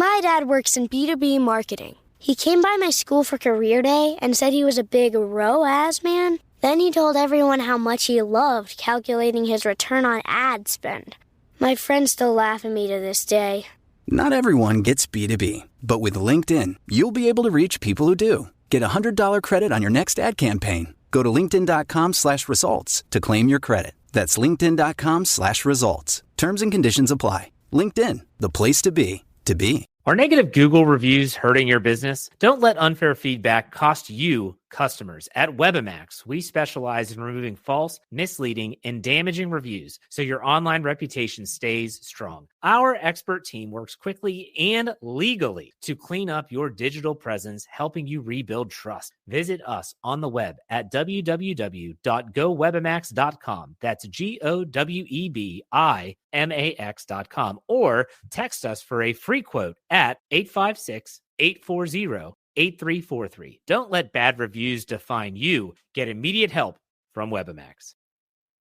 My dad works in B2B marketing. He came by my school for career day and said he was a big ROAS man. Then he told everyone how much he loved calculating his return on ad spend. My friends still laugh at me to this day. Not everyone gets B2B, but with LinkedIn, you'll be able to reach people who do. Get a $100 credit on your next ad campaign. Go to linkedin.com/results to claim your credit. That's linkedin.com/results. Terms and conditions apply. LinkedIn, the place to be, to be. Are negative Google reviews hurting your business? Don't let unfair feedback cost you customers. At Webamax, we specialize in removing false, misleading, and damaging reviews so your online reputation stays strong. Our expert team works quickly and legally to clean up your digital presence, helping you rebuild trust. Visit us on the web at www.gowebamax.com. That's GOWEBIMAX.com, or text us for a free quote at 856-840-8343. Don't let bad reviews define you. Get immediate help from Webamax.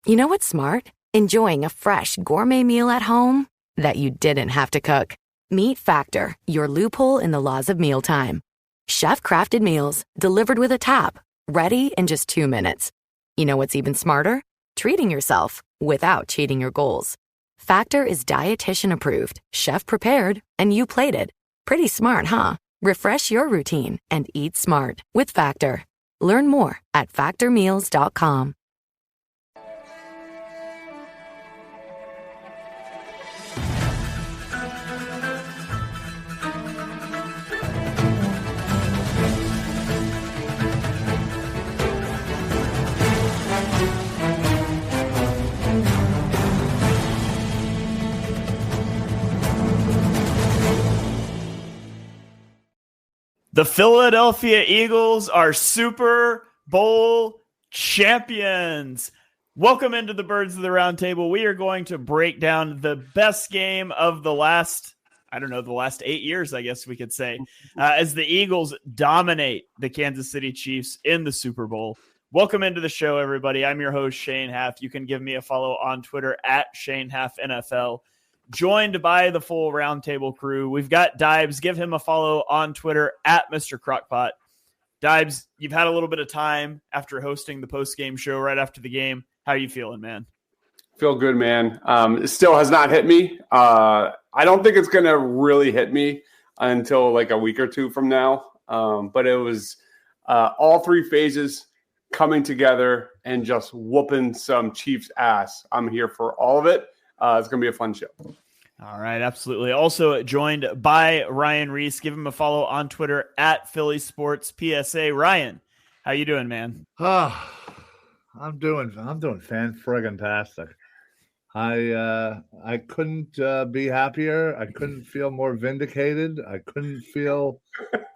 You know what's smart? Enjoying a fresh gourmet meal at home that you didn't have to cook. Meet Factor, your loophole in the laws of mealtime. Chef-crafted meals delivered with a tap, ready in just 2 minutes. You know what's even smarter? Treating yourself without cheating your goals. Factor is dietitian approved, chef prepared, and you plated. Pretty smart, huh? Refresh your routine and eat smart with Factor. Learn more at factormeals.com. The Philadelphia Eagles are Super Bowl champions. Welcome into the Birds of the Round Table. We are going to break down the best game of the last 8 years, I guess we could say, as the Eagles dominate the Kansas City Chiefs in the Super Bowl. Welcome into the show, everybody. I'm your host, Shane Haff. You can give me a follow on Twitter at Shane Haff NFL. Joined by the full roundtable crew. We've got Dibes. Give him a follow on Twitter at Mr. Crockpot. Dibes, you've had a little bit of time after hosting the post-game show right after the game. How are you feeling, man? Feel good, man. It still has not hit me. I don't think it's going to really hit me until like a week or two from now. But it was all three phases coming together and just whooping some Chiefs ass. I'm here for all of it. It's going to be a fun show. All right, absolutely. Also joined by Ryan Reese. Give him a follow on Twitter at Philly Sports PSA. Ryan, how you doing, man? I'm doing fan-friggin-tastic. I couldn't be happier. I couldn't feel more vindicated. I couldn't feel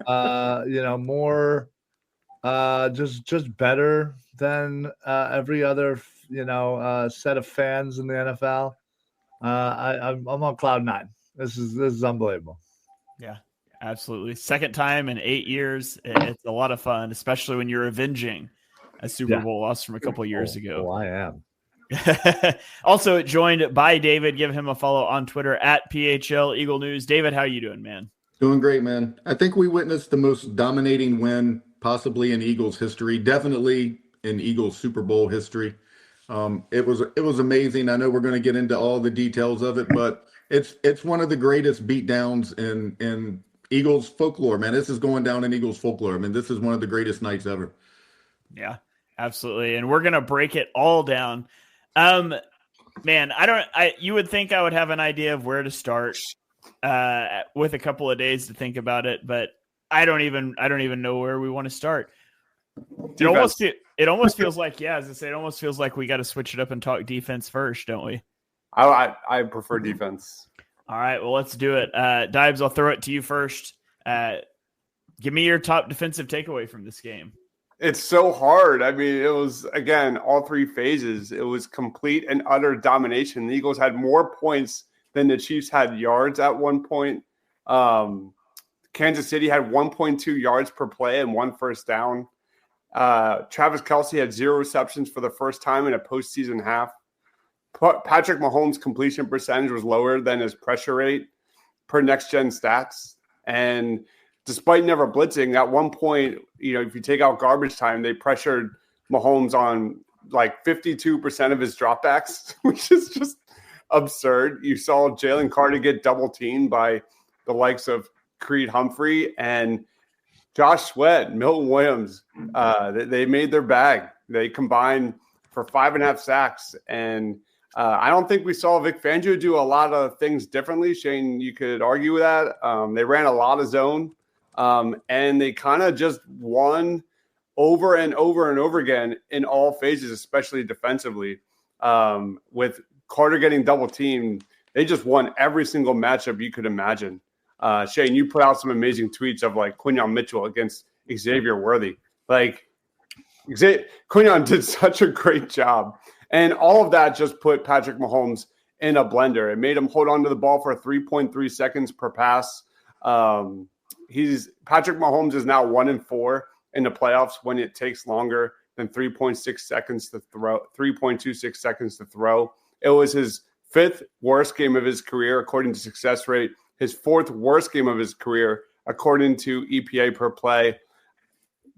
more just better than every other set of fans in the NFL. I'm on cloud nine. This is unbelievable. Yeah, absolutely. Second time in 8 years. It's a lot of fun, especially when you're avenging a Super Bowl loss from a couple years ago. Oh, I am. Also joined by David. Give him a follow on Twitter at PHL Eagle News. David, how you doing, man? Doing great, man. I think we witnessed the most dominating win possibly in Eagles history, definitely in Eagles Super Bowl history. It was amazing. I know we're going to get into all the details of it, but it's one of the greatest beatdowns in Eagles folklore, man. This is going down in Eagles folklore. I mean, this is one of the greatest nights ever. Yeah, absolutely. And we're going to break it all down. Man, you would think I would have an idea of where to start with a couple of days to think about it, but I don't even know where we want to start. It almost feels like, as I say, it almost feels like we got to switch it up and talk defense first, don't we? I prefer defense. All right, well, let's do it. Dibes, I'll throw it to you first. Give me your top defensive takeaway from this game. It's so hard. I mean, it was, again, all three phases. It was complete and utter domination. The Eagles had more points than the Chiefs had yards at one point. Kansas City had 1.2 yards per play and 1 first down. Travis Kelce had 0 receptions for the first time in a postseason half. Patrick Mahomes' completion percentage was lower than his pressure rate. per next gen stats. And despite never blitzing, at one point, if you take out garbage time, they pressured Mahomes on like 52% of his dropbacks, which is just absurd. You saw Jalen Carter get double teamed by the likes of Creed Humphrey and Josh Sweat, Milton Williams. They made their bag. They combined for 5.5 sacks. And I don't think we saw Vic Fangio do a lot of things differently. Shane, you could argue with that. They ran a lot of zone, and they kind of just won over and over and over again in all phases, especially defensively. With Carter getting double teamed, they just won every single matchup you could imagine. Shane, you put out some amazing tweets of like Quinyon Mitchell against Xavier Worthy. Like Quinyon did such a great job. And all of that just put Patrick Mahomes in a blender. It made him hold on to the ball for 3.3 seconds per pass. Patrick Mahomes is now 1-4 in the playoffs when it takes longer than 3.6 seconds to throw, 3.26 seconds to throw. It was his 5th worst game of his career, according to success rate, his 4th worst game of his career, according to EPA per play.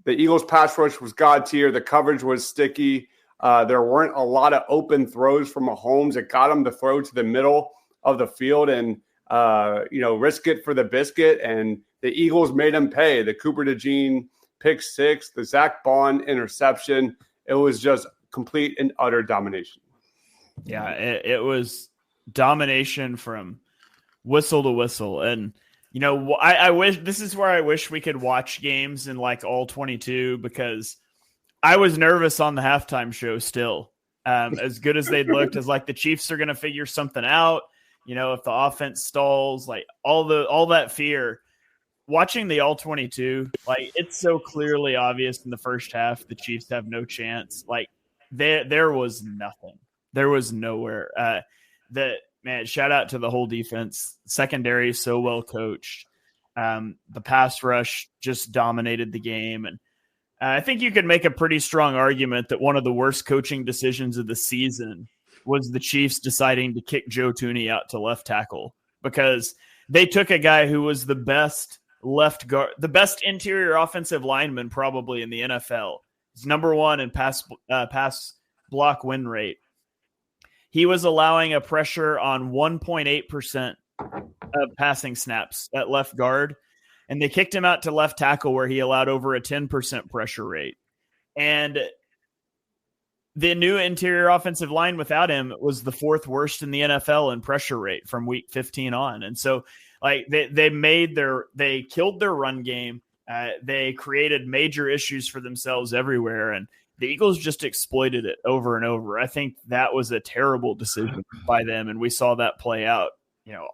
The Eagles pass rush was god tier. The coverage was sticky. There weren't a lot of open throws from Mahomes. It got him to throw to the middle of the field and, risk it for the biscuit. And the Eagles made him pay. The Cooper DeJean pick 6, the Zach Bond interception. It was just complete and utter domination. Yeah, it was domination from whistle to whistle. And, I wish this is where I wish we could watch games in like all 22, because I was nervous on the halftime show still. As good as they'd looked, as like the Chiefs are going to figure something out, if the offense stalls, like all that fear. Watching the all 22, like it's so clearly obvious in the first half the Chiefs have no chance. Like there was nothing. There was nowhere. Shout out to the whole defense. Secondary so well coached. The pass rush just dominated the game. And I think you could make a pretty strong argument that one of the worst coaching decisions of the season was the Chiefs deciding to kick Joe Thuney out to left tackle, because they took a guy who was the best left guard, the best interior offensive lineman probably in the NFL. He's number 1 in pass block win rate. He was allowing a pressure on 1.8% of passing snaps at left guard, and they kicked him out to left tackle where he allowed over a 10% pressure rate. And the new interior offensive line without him was the 4th worst in the NFL in pressure rate from week 15 on. And so like they killed their run game. They created major issues for themselves everywhere. And the Eagles just exploited it over and over. I think that was a terrible decision by them. And we saw that play out,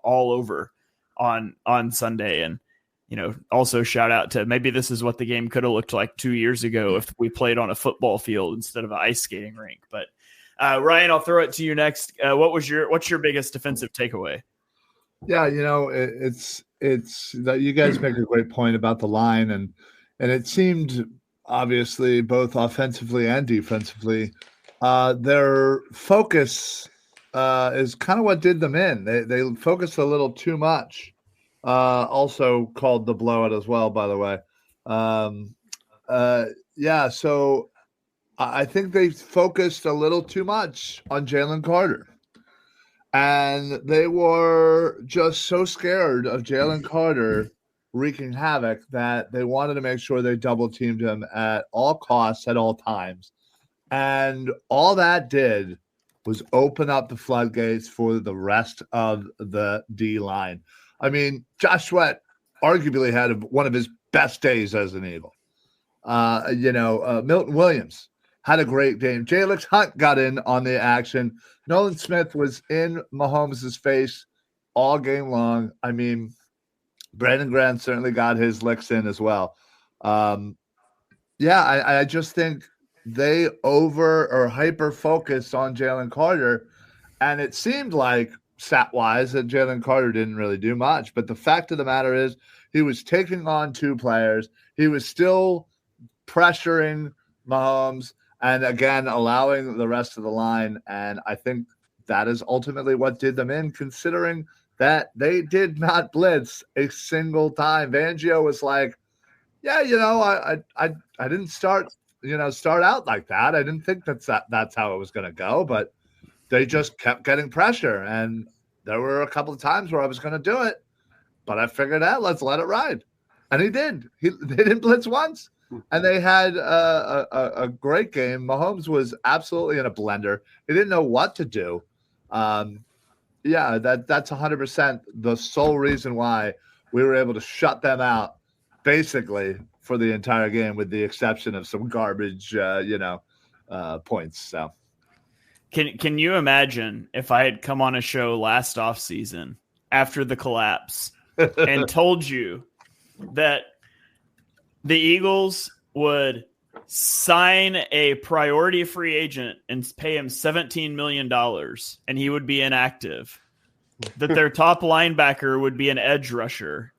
all over on Sunday. And, also shout out to, maybe this is what the game could have looked like 2 years ago if we played on a football field instead of an ice skating rink. But Ryan, I'll throw it to you next. What's your biggest defensive takeaway? Yeah, it's that you guys make a great point about the line, and it seemed obviously both offensively and defensively, their focus is kind of what did them in. They focused a little too much. Also called the blowout as well, by the way. So I think they focused a little too much on Jalen Carter. And they were just so scared of Jalen Carter wreaking havoc that they wanted to make sure they double teamed him at all costs at all times. And all that did was open up the floodgates for the rest of the D line. I mean, Josh Sweat arguably had one of his best days as an Eagle. Milton Williams had a great game. Jalix Hunt got in on the action. Nolan Smith was in Mahomes' face all game long. I mean, Brandon Grant certainly got his licks in as well. I just think they hyper focused on Jalen Carter, and it seemed like stat-wise that Jalen Carter didn't really do much. But the fact of the matter is he was taking on 2 players. He was still pressuring Mahomes and, again, allowing the rest of the line. And I think that is ultimately what did them in, considering that they did not blitz a single time. Fangio was like, yeah, I didn't start out like that. I didn't think that's how it was going to go, but they just kept getting pressure. And there were a couple of times where I was going to do it, but I figured out, let's let it ride. And he did. They didn't blitz once. And they had a great game. Mahomes was absolutely in a blender. He didn't know what to do. Yeah, that's 100% the sole reason why we were able to shut them out basically for the entire game, with the exception of some garbage, points. So, can you imagine if I had come on a show last offseason after the collapse and told you that the Eagles would sign a priority free agent and pay him $17 million and he would be inactive, that their top linebacker would be an edge rusher,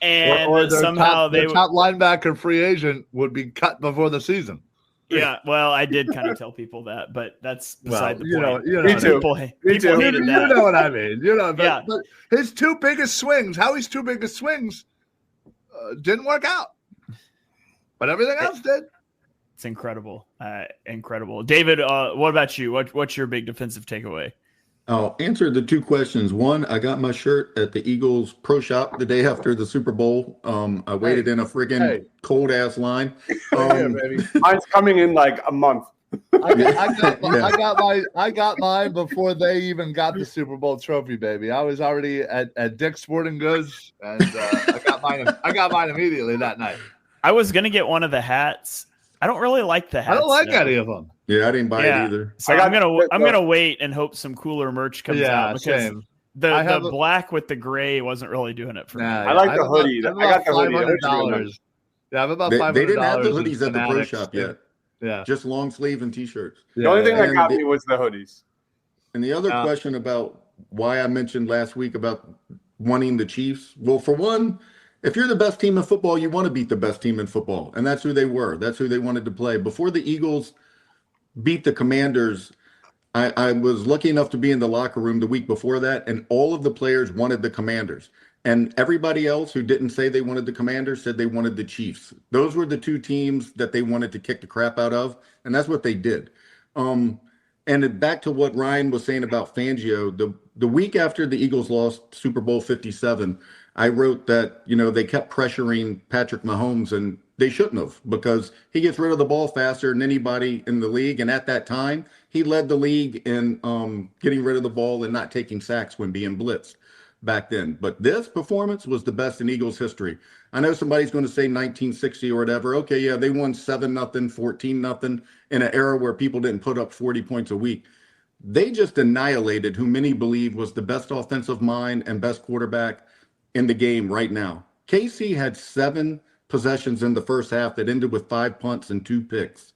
and or somehow their top linebacker free agent would be cut before the season. Yeah, well, I did kind of tell people that, but that's beside the point. Me too. People hated that. You know what I mean. Yeah. But his two biggest swings, Howie's two biggest swings, didn't work out. But everything else did. It's incredible. Incredible. David, what about you? What's your big defensive takeaway? I'll answer the two questions. One, I got my shirt at the Eagles Pro Shop the day after the Super Bowl. I waited in a friggin' cold ass line. Mine's coming in like a month. I got mine before they even got the Super Bowl trophy, baby. I was already at Dick's Sporting Goods, and I got mine immediately that night. I was gonna get one of the hats. I don't really like the hats. I don't like any of them. Yeah, I didn't buy it either. So I'm gonna wait and hope some cooler merch comes out, because the black with the gray wasn't really doing it for me. I like the hoodies. I got the $500. Yeah, I have about $500. They didn't have the hoodies at the Pro Shop yet. Yeah, just long sleeve and t-shirts. The only thing that got me was the hoodies. And the other question about why I mentioned last week about wanting the Chiefs. Well, for one, if you're the best team in football, you want to beat the best team in football. And that's who they were. That's who they wanted to play. Before the Eagles beat the Commanders, I was lucky enough to be in the locker room the week before that, and all of the players wanted the Commanders. And everybody else who didn't say they wanted the Commanders said they wanted the Chiefs. Those were the two teams that they wanted to kick the crap out of, and that's what they did. And back to what Ryan was saying about Fangio, the week after the Eagles lost Super Bowl 57, I wrote that, they kept pressuring Patrick Mahomes, and they shouldn't have, because he gets rid of the ball faster than anybody in the league. And at that time, he led the league in getting rid of the ball and not taking sacks when being blitzed back then. But this performance was the best in Eagles history. I know somebody's going to say 1960 or whatever. Okay, yeah, they won 7-0, 14-0 in an era where people didn't put up 40 points a week. They just annihilated who many believe was the best offensive mind and best quarterback in the game right now. KC had 7 possessions in the first half that ended with 5 punts and 2 picks.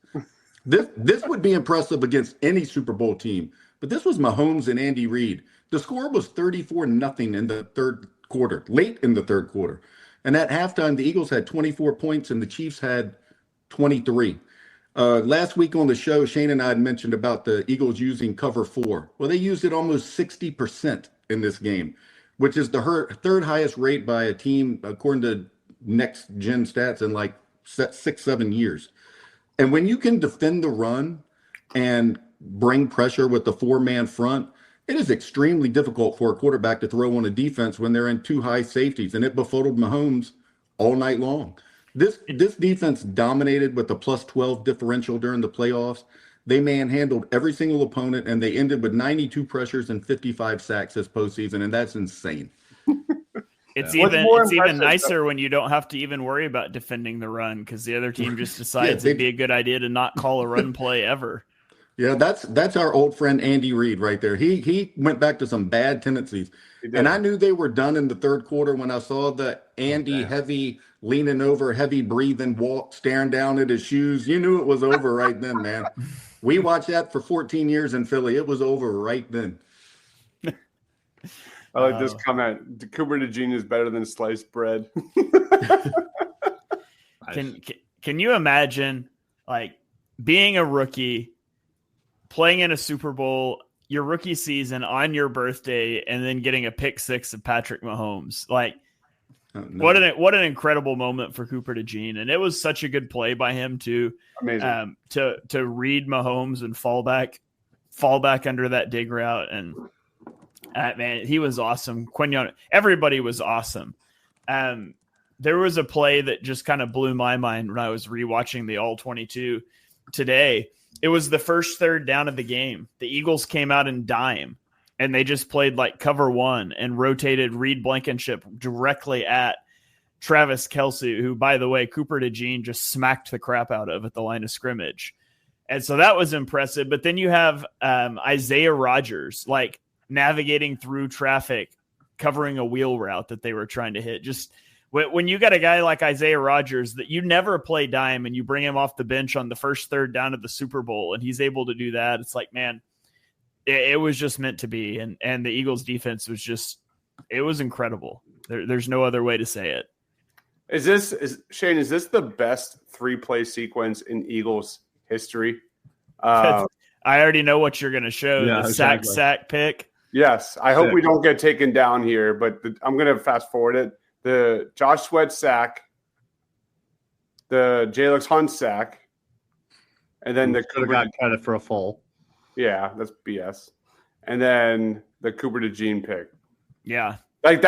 This would be impressive against any Super Bowl team, but this was Mahomes and Andy Reid. The score was 34-0 in the third quarter, late in the third quarter. And at halftime, the Eagles had 24 points and the Chiefs had 23. Last week on the show, Shane and I had mentioned about the Eagles using cover 4. Well, they used it almost 60% in this game, which is the third highest rate by a team, according to next gen stats, in like 6-7 years. And when you can defend the run and bring pressure with the 4-man front, it is extremely difficult for a quarterback to throw on a defense when they're in 2 high safeties, and it befuddled Mahomes all night long. This defense dominated with a +12 differential during the playoffs. They manhandled every single opponent, and they ended with 92 pressures and 55 sacks this postseason, and that's insane. It's even nicer when you don't have to even worry about defending the run, because the other team just decides it'd be a good idea to not call a run play ever. Yeah, that's our old friend Andy Reid right there. He went back to some bad tendencies. And I knew they were done in the third quarter when I saw the Andy heavy leaning over, heavy breathing walk, staring down at his shoes. You knew it was over right then, man. We watched that for 14 years in Philly. It was over right then. I like this comment. Cooper DeJean is better than sliced bread. Can you imagine, like, being a rookie, playing in a Super Bowl your rookie season on your birthday and then getting a pick six of Patrick Mahomes. Like, what an incredible moment for Cooper DeJean. And it was such a good play by him too. Amazing. To read Mahomes and fall back under that dig route. And man, he was awesome. Quinyon, everybody was awesome. There was a play that just kind of blew my mind when I was rewatching the All 22 today. It was the first third down of the game. The Eagles came out in dime, and they just played like cover one and rotated Reed Blankenship directly at Travis Kelce, who, by the way, Cooper DeJean just smacked the crap out of at the line of scrimmage. And so that was impressive. But then you have Isaiah Rodgers, like navigating through traffic, covering a wheel route that they were trying to hit. Just when you got a guy like Isaiah Rodgers that you never play dime and you bring him off the bench on the first third down of the Super Bowl and he's able to do that, it's like, man, it was just meant to be. And the Eagles defense was just, it was incredible. There's no other way to say it. Shane, is this the best 3-play sequence in Eagles history? I already know what you're going to show. Yeah, the exactly. sack pick. Yes. I hope we don't get taken down here, but I'm going to fast forward it. The Josh Sweat sack, the Jalen Hunt sack, and then the Cooper got credit for a full. Yeah, that's BS. And then the Cooper DeJean pick. Yeah. Like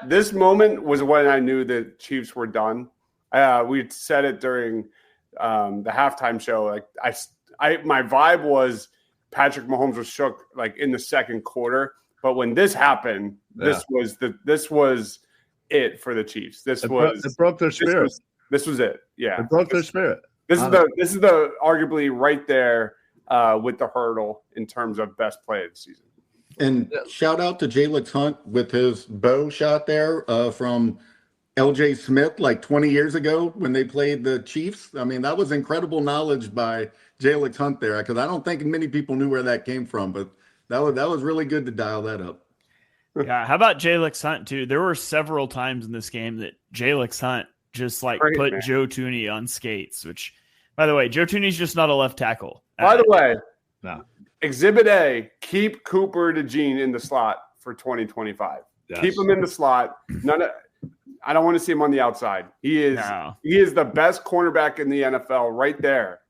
this moment was when I knew the Chiefs were done. We said it during the halftime show. Like my vibe was Patrick Mahomes was shook like in the second quarter, but when this happened, this was it for the Chiefs. It broke their spirit. This was it. Yeah, it broke their spirit. This is the arguably right there with the hurdle in terms of best play of the season. And shout out to Jalen Hunt with his bow shot there from L.J. Smith like 20 years ago when they played the Chiefs. I mean, that was incredible knowledge by Jalen Hunt there, because I don't think many people knew where that came from, but that was really good to dial that up. Yeah, how about Jalen Hunt too? There were several times in this game that Jalen Hunt just put Joe Thuney on skates, which, by the way, Joe Thuney's just not a left tackle. By the way, no. Exhibit A, keep Cooper DeJean in the slot for 2025. Yes. Keep him in the slot. I don't want to see him on the outside. He is the best cornerback in the NFL right there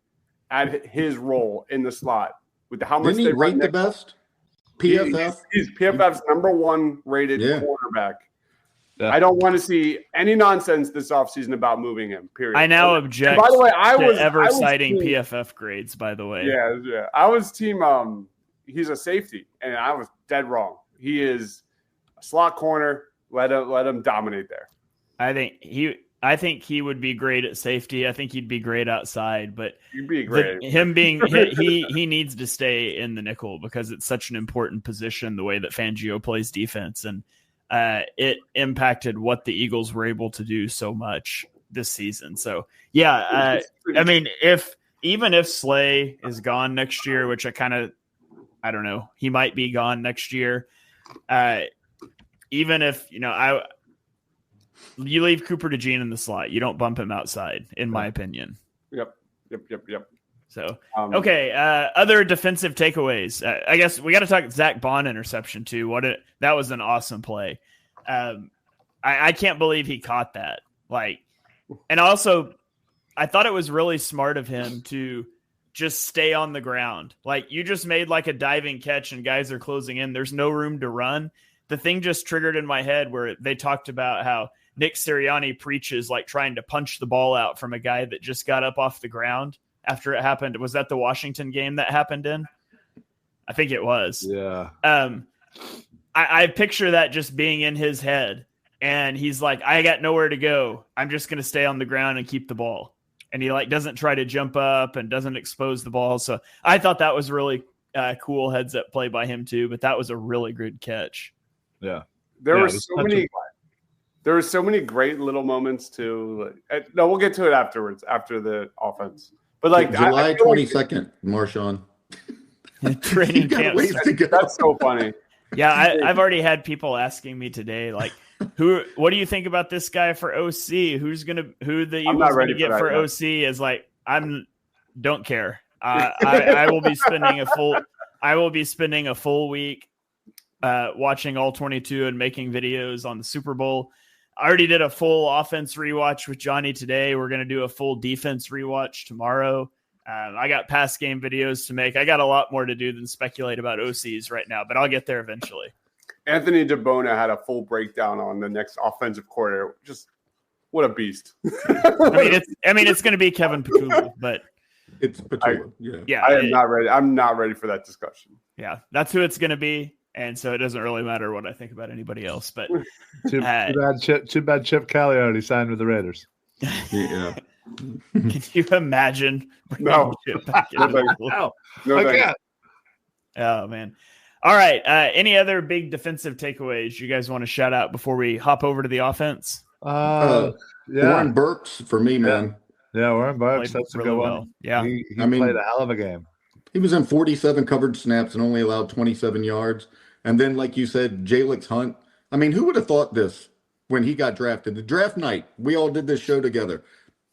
at his role in the slot. With how much Didn't he rate the best? PFF? He's PFF's number one rated cornerback. Yeah. I don't want to see any nonsense this offseason about moving him, period. I now object by the way, I was citing team, PFF grades, by the way. Yeah. I was team he's a safety, and I was dead wrong. He is a slot corner. Let him dominate there. I think he would be great at safety. I think he'd be great outside, but he'd be great. Him being he needs to stay in the nickel because it's such an important position, the way that Fangio plays defense, and it impacted what the Eagles were able to do so much this season. So yeah, I mean, even if Slay is gone next year, which I don't know, he might be gone next year. Even if you leave Cooper DeJean in the slot, you don't bump him outside, in my opinion. Yep. So, okay. Other defensive takeaways. I guess we got to talk Zach Bond interception too. That was an awesome play. I can't believe he caught that. And also I thought it was really smart of him to just stay on the ground. Like, you just made like a diving catch and guys are closing in. There's no room to run. The thing just triggered in my head where they talked about how Nick Sirianni preaches like trying to punch the ball out from a guy that just got up off the ground after it happened. Was that the Washington game that happened in? I think it was. Yeah. I picture that just being in his head, and he's like, I got nowhere to go. I'm just going to stay on the ground and keep the ball. And he doesn't try to jump up and doesn't expose the ball. So I thought that was really cool heads up play by him too, but that was a really good catch. Yeah. There were so many great little moments too. No, we'll get to it afterwards, after the offense. But July 22nd, Marshawn. Training camp. That's so funny. Yeah, I've already had people asking me today, what do you think about this guy for OC? Who the Eagles going to get for OC? Is don't care. I will be spending I will be spending a full week watching all 22 and making videos on the Super Bowl. I already did a full offense rewatch with Johnny today. We're going to do a full defense rewatch tomorrow. I got past game videos to make. I got a lot more to do than speculate about OCs right now, but I'll get there eventually. Anthony DeBona had a full breakdown on the next offensive coordinator. Just what a beast. I mean, it's going to be Kevin Pakula, but it's Pakula. Yeah. I am not ready. I'm not ready for that discussion. Yeah, that's who it's going to be. And so it doesn't really matter what I think about anybody else. But too bad Chip Kelly already signed with the Raiders. Yeah. Can you imagine? No. Chip back into the pool? No, I can't. Oh, man. All right. Any other big defensive takeaways you guys want to shout out before we hop over to the offense? Warren Burks for me, man. Yeah, Warren Burks. Played That's a really good well. one. Yeah. He played a hell of a game. He was in 47 covered snaps and only allowed 27 yards. And then, like you said, Jalen Hunt. I mean, who would have thought this when he got drafted? The draft night, we all did this show together.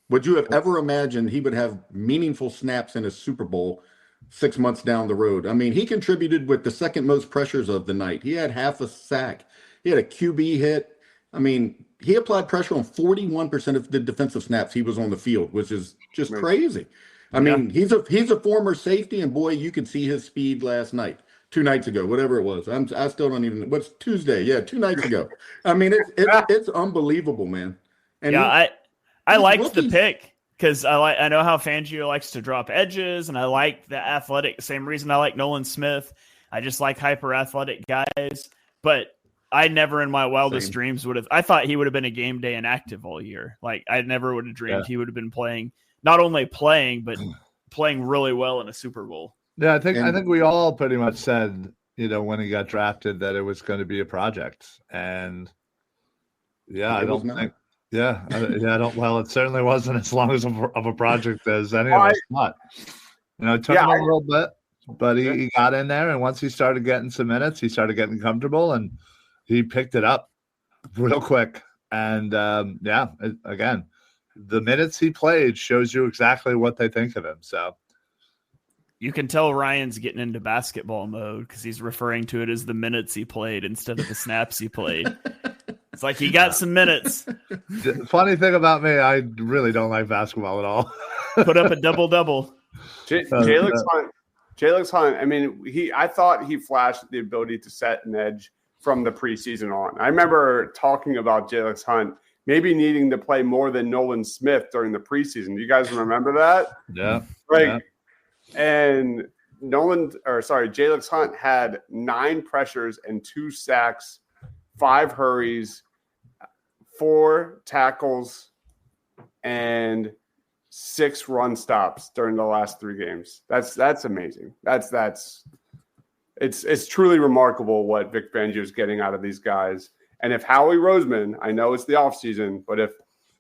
Would you have ever imagined he would have meaningful snaps in a Super Bowl 6 months down the road? I mean, he contributed with the second most pressures of the night. He had half a sack. He had a QB hit. I mean, he applied pressure on 41% of the defensive snaps he was on the field, which is just crazy. I mean, he's a former safety, and boy, you could see his speed last night. 2 nights ago, whatever it was. I still don't even. What's Tuesday? Yeah, 2 nights ago. I mean, it's unbelievable, man. And I liked the pick because I know how Fangio likes to drop edges, and I like the athletic. Same reason I like Nolan Smith. I just like hyper athletic guys. But I never in my wildest dreams would have. I thought he would have been a game day inactive all year. Like I never would have dreamed he would have been playing. Not only playing, but playing really well in a Super Bowl. Yeah, I think we all pretty much said, when he got drafted that it was going to be a project. And I don't think well, it certainly wasn't as long as of a project as any of us thought. It took him a little bit, but he got in there, and once he started getting some minutes, he started getting comfortable, and he picked it up real quick. And again, the minutes he played shows you exactly what they think of him. So you can tell Ryan's getting into basketball mode because he's referring to it as the minutes he played instead of the snaps he played. It's like he got some minutes. The funny thing about me, I really don't like basketball at all. Put up a double-double. Jalen Hunt, I mean, I thought he flashed the ability to set an edge from the preseason on. I remember talking about Jalen Hunt maybe needing to play more than Nolan Smith during the preseason. Do you guys remember that? Yeah. And Jalen Hunt had 9 pressures and 2 sacks, 5 hurries, 4 tackles, and 6 run stops during the last 3 games. That's amazing. It's truly remarkable what Vic Fangio is getting out of these guys. And if Howie Roseman, I know it's the offseason, but if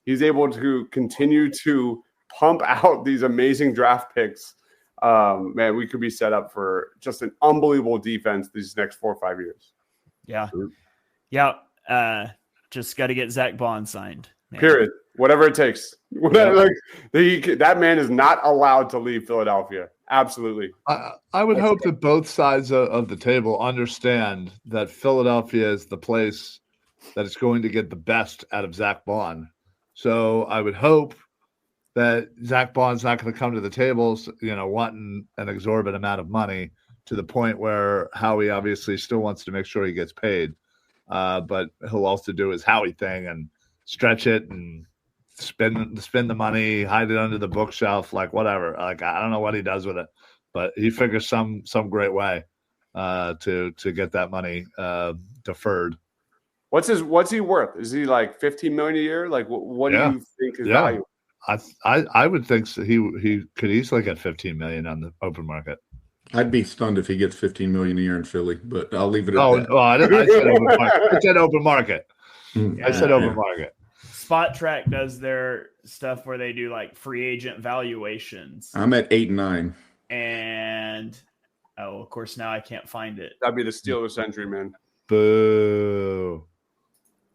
he's able to continue to pump out these amazing draft picks, man, we could be set up for just an unbelievable defense these next 4 or 5 years. Yeah. Yeah. Just got to get Zach Bond signed. Man. Period. Whatever it takes. That man is not allowed to leave Philadelphia. Absolutely. I would hope that both sides of the table understand that Philadelphia is the place that is going to get the best out of Zach Bond. So I would hope that Zach Bond's not going to come to the tables, wanting an exorbitant amount of money to the point where Howie obviously still wants to make sure he gets paid. But he'll also do his Howie thing and stretch it and spend the money, hide it under the bookshelf, like whatever. Like I don't know what he does with it, but he figures some great way to get that money deferred. What's he worth? Is he like $15 million a year? Like what do you think his value? I would think so. He could easily get $15 million on the open market. I'd be stunned if he gets $15 million a year in Philly, but I'll leave it at that. Well, I said open market. I said open market. Spot Track does their stuff where they do like free agent valuations. I'm at 8 and 9. And of course now I can't find it. That'd be the steal of the century, man. Boo.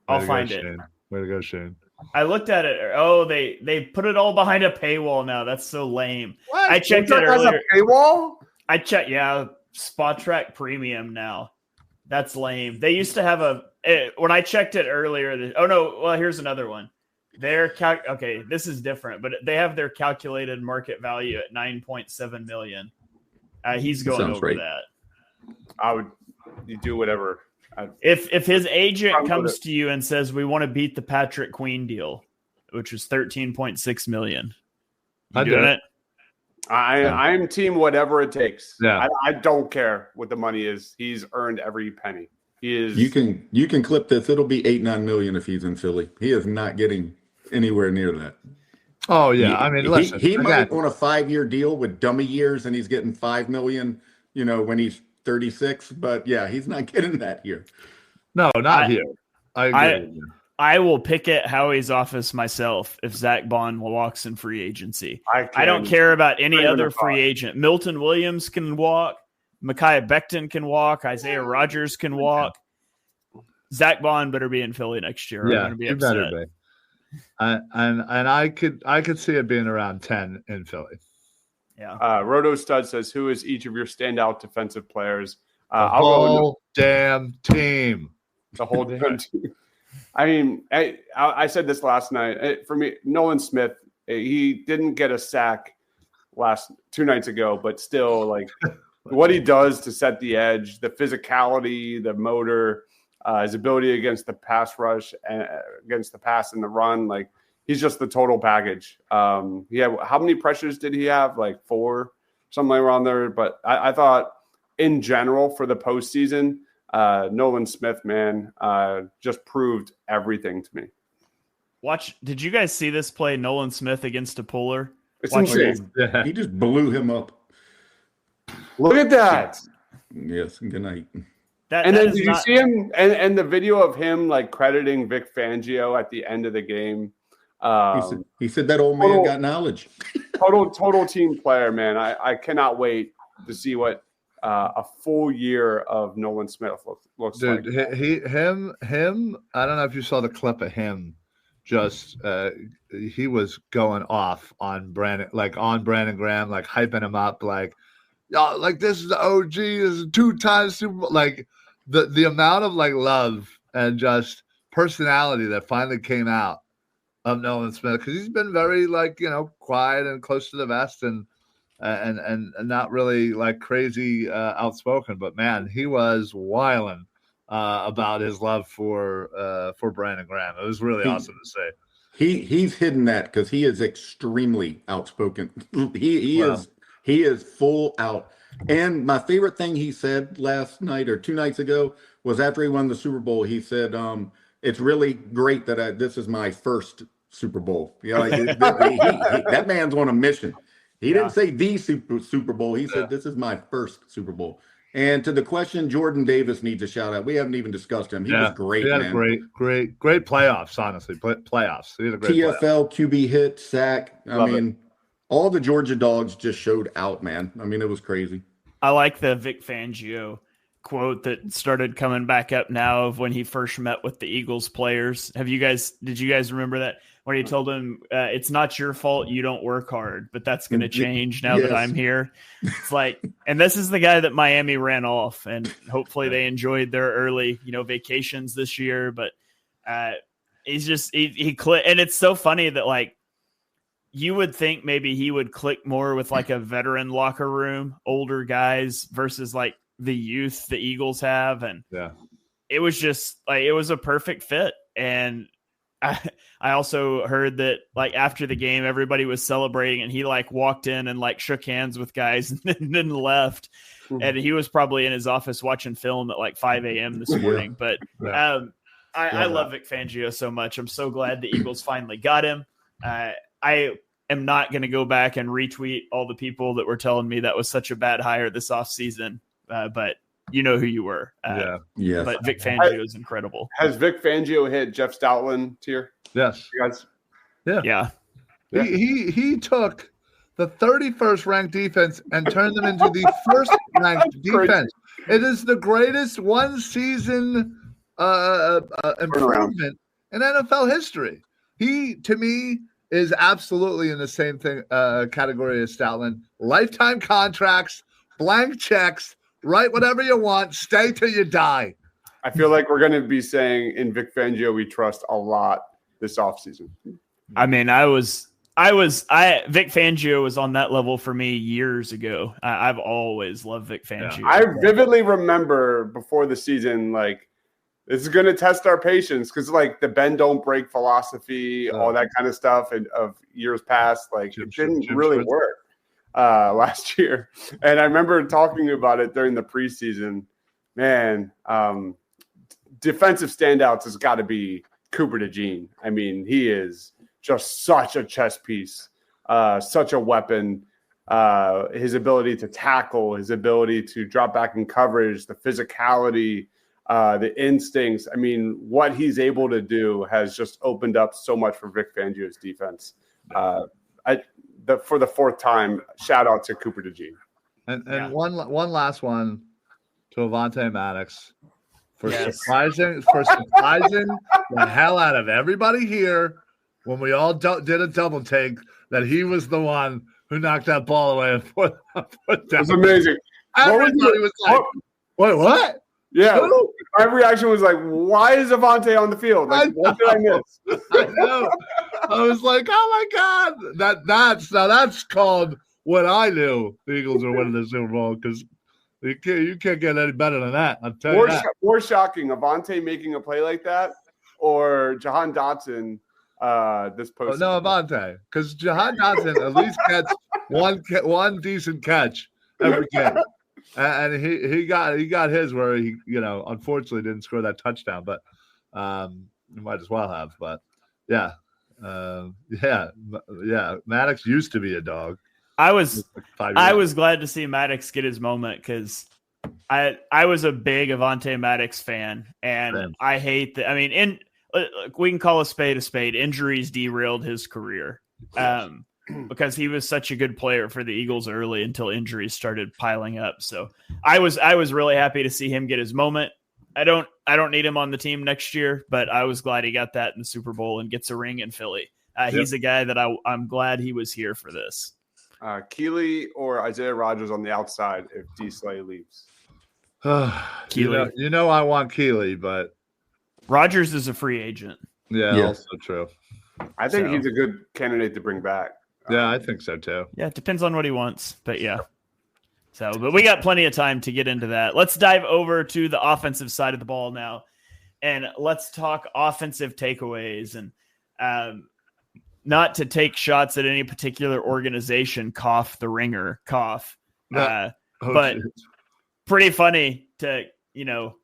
I'll find it. Way to go, Shane. I looked at it. Oh, they put it all behind a paywall now. That's so lame. What? I checked it earlier. A paywall? I checked. Yeah, Spot Track Premium now. That's lame. They used to have when I checked it earlier. Here's another one. Okay, this is different, but they have their calculated market value at $9.7 million. He's going over right. that. You do whatever. If his agent comes to you and says, we want to beat the Patrick Queen deal, which was $13.6 million. You doing it? I am team whatever it takes. Yeah. I don't care what the money is. He's earned every penny. He is. You can clip this. It'll be $8-9 million if he's in Philly. He is not getting anywhere near that. Oh yeah, listen, he might on a 5-year deal with dummy years, and he's getting $5 million. When he's 36. But yeah, he's not getting that here. No, not here. I agree. I will pick at Howie's office myself if Zach Bond walks in free agency. I don't care about any other free agent. Milton Williams can walk. Micaiah Becton can walk. Isaiah Rodgers can walk. Zach Bond better be in Philly next year. Yeah, I'm going to be upset. Better be. And I could see it being around 10 in Philly. Yeah. Roto Stud says, "Who is each of your standout defensive players?" The whole damn team. The whole damn team. I mean, I said this last night. For me, Nolan Smith, he didn't get a sack 2 nights ago, but still, like what he does to set the edge, the physicality, the motor, his ability against the pass rush and against the pass and the run, like he's just the total package. How many pressures did he have? Like 4, something around there. But I thought in general for the postseason, Nolan Smith, man, just proved everything to me. Did you guys see this play, Nolan Smith against a puller? It's insane. He just blew him up. Look at that. Yes, good night. Did you see him and the video of him like crediting Vic Fangio at the end of the game? He said that old man got knowledge. total team player, man. I cannot wait to see what a full year of Nolan Smith looks like. Dude, him. I don't know if you saw the clip of him. Just he was going off on Brandon Graham, like hyping him up, like this is the OG, this is 2-time Super Bowl. Like the amount of like love and just personality that finally came out of Nolan Smith, because he's been very quiet and close to the vest and not really like crazy outspoken, but man, he was wilding about his love for Brandon Graham. It was really awesome to see. He's hidden that because he is extremely outspoken. He is full out. And my favorite thing he said last night or 2 nights ago was after he won the Super Bowl, he said, "It's really great that this is my first Super Bowl." That man's on a mission. He didn't say the Super Bowl. He said, "This is my first Super Bowl." And to the question, Jordan Davis needs a shout out. We haven't even discussed him. He was great, he had man. Great playoffs, honestly. Playoffs. He had a great TFL, QB hit, sack. All the Georgia dogs just showed out, man. I mean, it was crazy. I like the Vic Fangio quote that started coming back up now of when he first met with the Eagles players. Did you guys remember that? When he told him, it's not your fault you don't work hard, but that's going to change now that I'm here. It's like, and this is the guy that Miami ran off, and hopefully they enjoyed their early, vacations this year. But he's just, he clicked. And it's so funny that like, you would think maybe he would click more with like a veteran locker room, older guys versus like the youth the Eagles have. And it was just like, it was a perfect fit. And I also heard that like after the game, everybody was celebrating and he like walked in and like shook hands with guys and then left. And he was probably in his office watching film at like 5 a.m. this morning. But I love Vic Fangio so much. I'm so glad the Eagles finally got him. I am not going to go back and retweet all the people that were telling me that was such a bad hire this offseason. But you know who you were. Yes. But Vic Fangio is incredible. Has Vic Fangio hit Jeff Stoutland tier? Yes. You guys? Yeah. He took the 31st ranked defense and turned them into the first ranked defense. It is the greatest one season improvement in NFL history. He, to me, is absolutely in the same thing category as Stoutland. Lifetime contracts, blank checks, Write whatever you want. Stay till you die. I feel like we're going to be saying in Vic Fangio we trust a lot this offseason. I mean, Vic Fangio was on that level for me years ago. I've always loved Vic Fangio. Yeah. I vividly remember before the season, like, this is going to test our patience because, like, the bend don't break philosophy, all that kind of stuff of years past, like, it didn't really work last year. And I remember talking about it during the preseason. Man, defensive standouts has got to be Cooper DeJean. I mean, he is just such a chess piece, such a weapon. His ability to tackle, his ability to drop back in coverage, the physicality, the instincts. I mean, what he's able to do has just opened up so much for Vic Fangio's defense. For the fourth time, shout out to Cooper DeJean. And one last one to Avonte Maddox for surprising the hell out of everybody here when we all did a double take that he was the one who knocked that ball away and put down. It was amazing. Everybody was like, wait, what? Yeah, my reaction was like, why is Avonte on the field? Like, what did I miss? I know. I was like, oh my God. That's called what I knew the Eagles were winning the Super Bowl, because you can't get any better than that. I'll tell you that. More shocking, Avonte making a play like that or Jahan Dotson this post? No, Avonte, because Jahan Dotson at least gets one decent catch every game. And he got his where he, unfortunately didn't score that touchdown, but he might as well have. But yeah. Maddox used to be a dog. I was glad to see Maddox get his moment because I was a big Avonte Maddox fan, and I hate that. I mean, we can call a spade. Injuries derailed his career. Because he was such a good player for the Eagles early until injuries started piling up. So I was really happy to see him get his moment. I don't need him on the team next year, but I was glad he got that in the Super Bowl and gets a ring in Philly. He's a guy that I'm glad he was here for this. Keely or Isaiah Rodgers on the outside if D Slay leaves. Keely. I want Keely, but Rodgers is a free agent. Yeah. Also true. I think he's a good candidate to bring back. Yeah, I think so too. Yeah, it depends on what he wants, but yeah. But we got plenty of time to get into that. Let's dive over to the offensive side of the ball now, and let's talk offensive takeaways. And not to take shots at any particular organization, cough the ringer, cough. But pretty funny to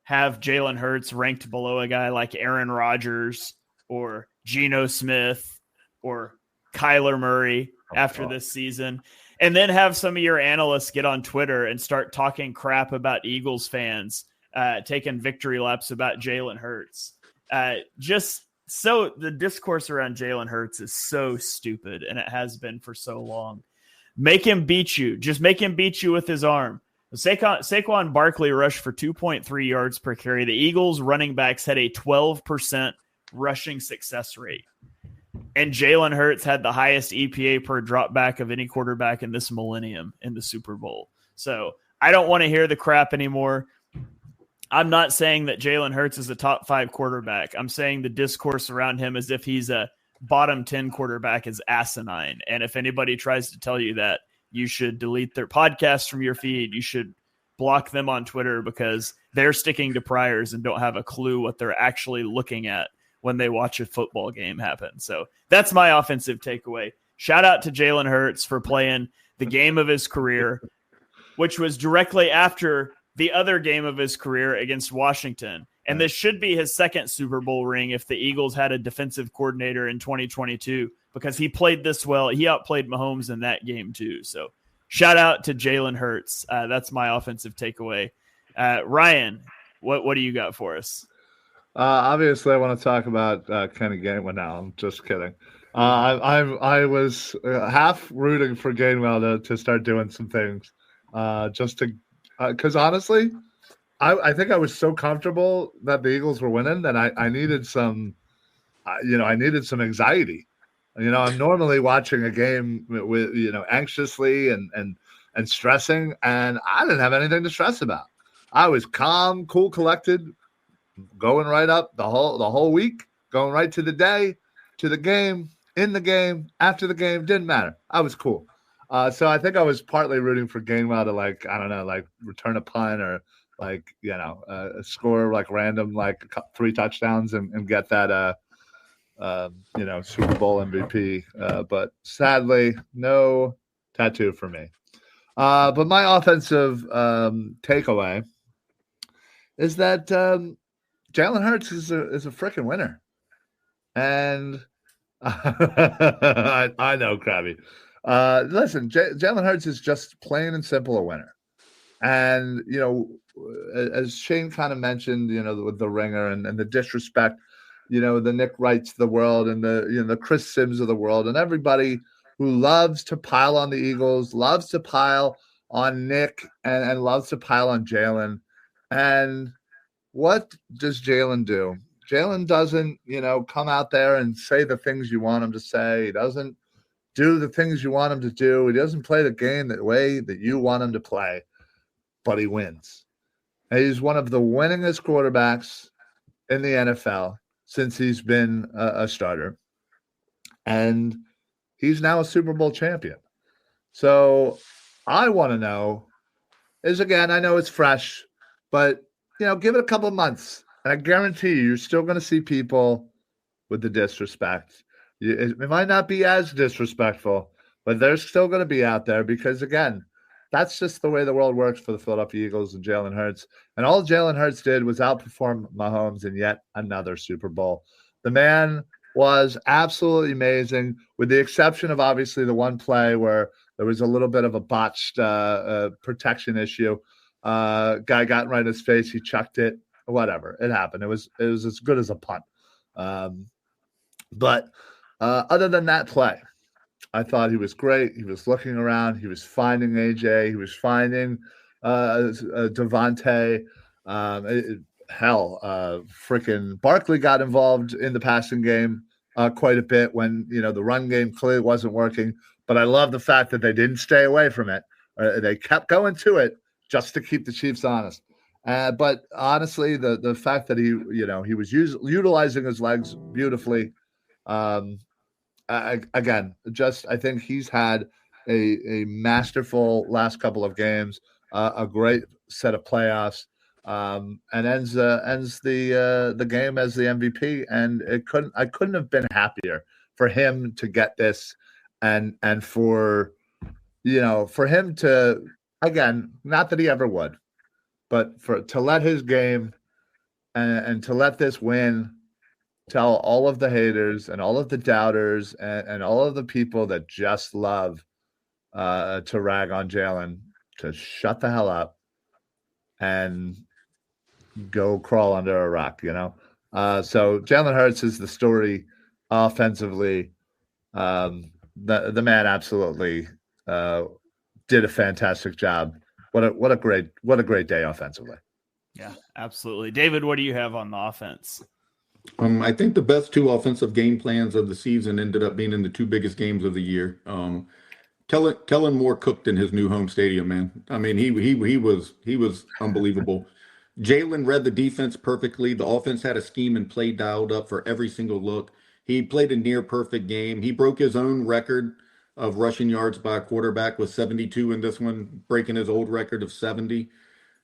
have Jalen Hurts ranked below a guy like Aaron Rodgers or Geno Smith or Kyler Murray after this season, and then have some of your analysts get on Twitter and start talking crap about Eagles fans, taking victory laps about Jalen Hurts. So the discourse around Jalen Hurts is so stupid, and it has been for so long. Make him beat you. Just make him beat you with his arm. Saquon Barkley rushed for 2.3 yards per carry. The Eagles running backs had a 12% rushing success rate. And Jalen Hurts had the highest EPA per drop back of any quarterback in this millennium in the Super Bowl. So I don't want to hear the crap anymore. I'm not saying that Jalen Hurts is a top 5 quarterback. I'm saying the discourse around him as if he's a bottom 10 quarterback is asinine. And if anybody tries to tell you that, you should delete their podcast from your feed. You should block them on Twitter because they're sticking to priors and don't have a clue what they're actually looking at when they watch a football game happen. So that's my offensive takeaway. Shout out to Jalen Hurts for playing the game of his career, which was directly after the other game of his career against Washington. And this should be his second Super Bowl ring if the Eagles had a defensive coordinator in 2022, because he played this well. He outplayed Mahomes in that game too. So shout out to Jalen Hurts. That's my offensive takeaway. Ryan, what do you got for us? Obviously, I want to talk about Kenny Gainwell now. I'm just kidding. I was half rooting for Gainwell to start doing some things, just to because honestly, I think I was so comfortable that the Eagles were winning that I needed some, I needed some anxiety. I'm normally watching a game with anxiously and and stressing, and I didn't have anything to stress about. I was calm, cool, collected, going right up the whole week, going right to the day, to the game, in the game, after the game, didn't matter. I was cool. So I think I was partly rooting for Gainwell to, like, I don't know, like return a punt or like, score like random, like 3 touchdowns and get that, Super Bowl MVP. But sadly, no tattoo for me. But my offensive takeaway is that Jalen Hurts is a freaking winner. And I know, Krabby. Listen, Jalen Hurts is just plain and simple a winner. And, as Shane kind of mentioned, with the ringer and the disrespect, the Nick Wrights of the world and the Chris Sims of the world and everybody who loves to pile on the Eagles, loves to pile on Nick and loves to pile on Jalen. And what does Jalen do? Jalen doesn't, come out there and say the things you want him to say. He doesn't do the things you want him to do. He doesn't play the game the way that you want him to play, but he wins. And he's one of the winningest quarterbacks in the NFL since he's been a starter. And he's now a Super Bowl champion. So I want to know is, again, I know it's fresh, but, give it a couple of months. And I guarantee you're still going to see people with the disrespect. It might not be as disrespectful, but they're still going to be out there because, again, that's just the way the world works for the Philadelphia Eagles and Jalen Hurts. And all Jalen Hurts did was outperform Mahomes in yet another Super Bowl. The man was absolutely amazing, with the exception of obviously the one play where there was a little bit of a botched protection issue. Guy got right in his face. He chucked it. Whatever. It happened. It was as good as a punt. But other than that play, I thought he was great. He was looking around. He was finding AJ. He was finding Devontae. Freaking Barkley got involved in the passing game quite a bit when, the run game clearly wasn't working. But I love the fact that they didn't stay away from it. They kept going to it just to keep the Chiefs honest. But honestly, the fact that he was utilizing his legs beautifully. I think he's had a masterful last couple of games, a great set of playoffs, and ends the game as the MVP. And I couldn't have been happier for him to get this, and for him to, again, not that he ever would, but to let his game and to let this win tell all of the haters and all of the doubters and all of the people that just love to rag on Jalen to shut the hell up and go crawl under a rock, So Jalen Hurts is the story offensively. The man absolutely did a fantastic job. What a great day offensively. Yeah, absolutely. David, what do you have on the offense? I think the best 2 offensive game plans of the season ended up being in the 2 biggest games of the year. Kellen Moore cooked in his new home stadium, man. I mean, he was unbelievable. Jalen read the defense perfectly. The offense had a scheme and play dialed up for every single look. He played a near perfect game. He broke his own record of rushing yards by a quarterback with 72 in this one, breaking his old record of 70.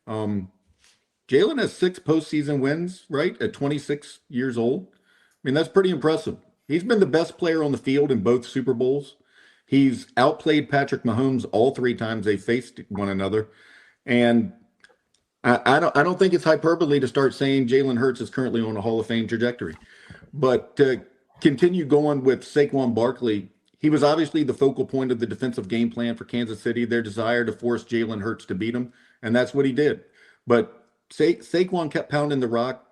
Jalen has 6 postseason wins, right, at 26 years old. I mean, that's pretty impressive. He's been the best player on the field in both Super Bowls. He's outplayed Patrick Mahomes all 3 times they faced one another. And I don't think it's hyperbole to start saying Jalen Hurts is currently on a Hall of Fame trajectory. But to continue going with Saquon Barkley, he was obviously the focal point of the defensive game plan for Kansas City, their desire to force Jalen Hurts to beat him, and that's what he did. But Saquon kept pounding the rock,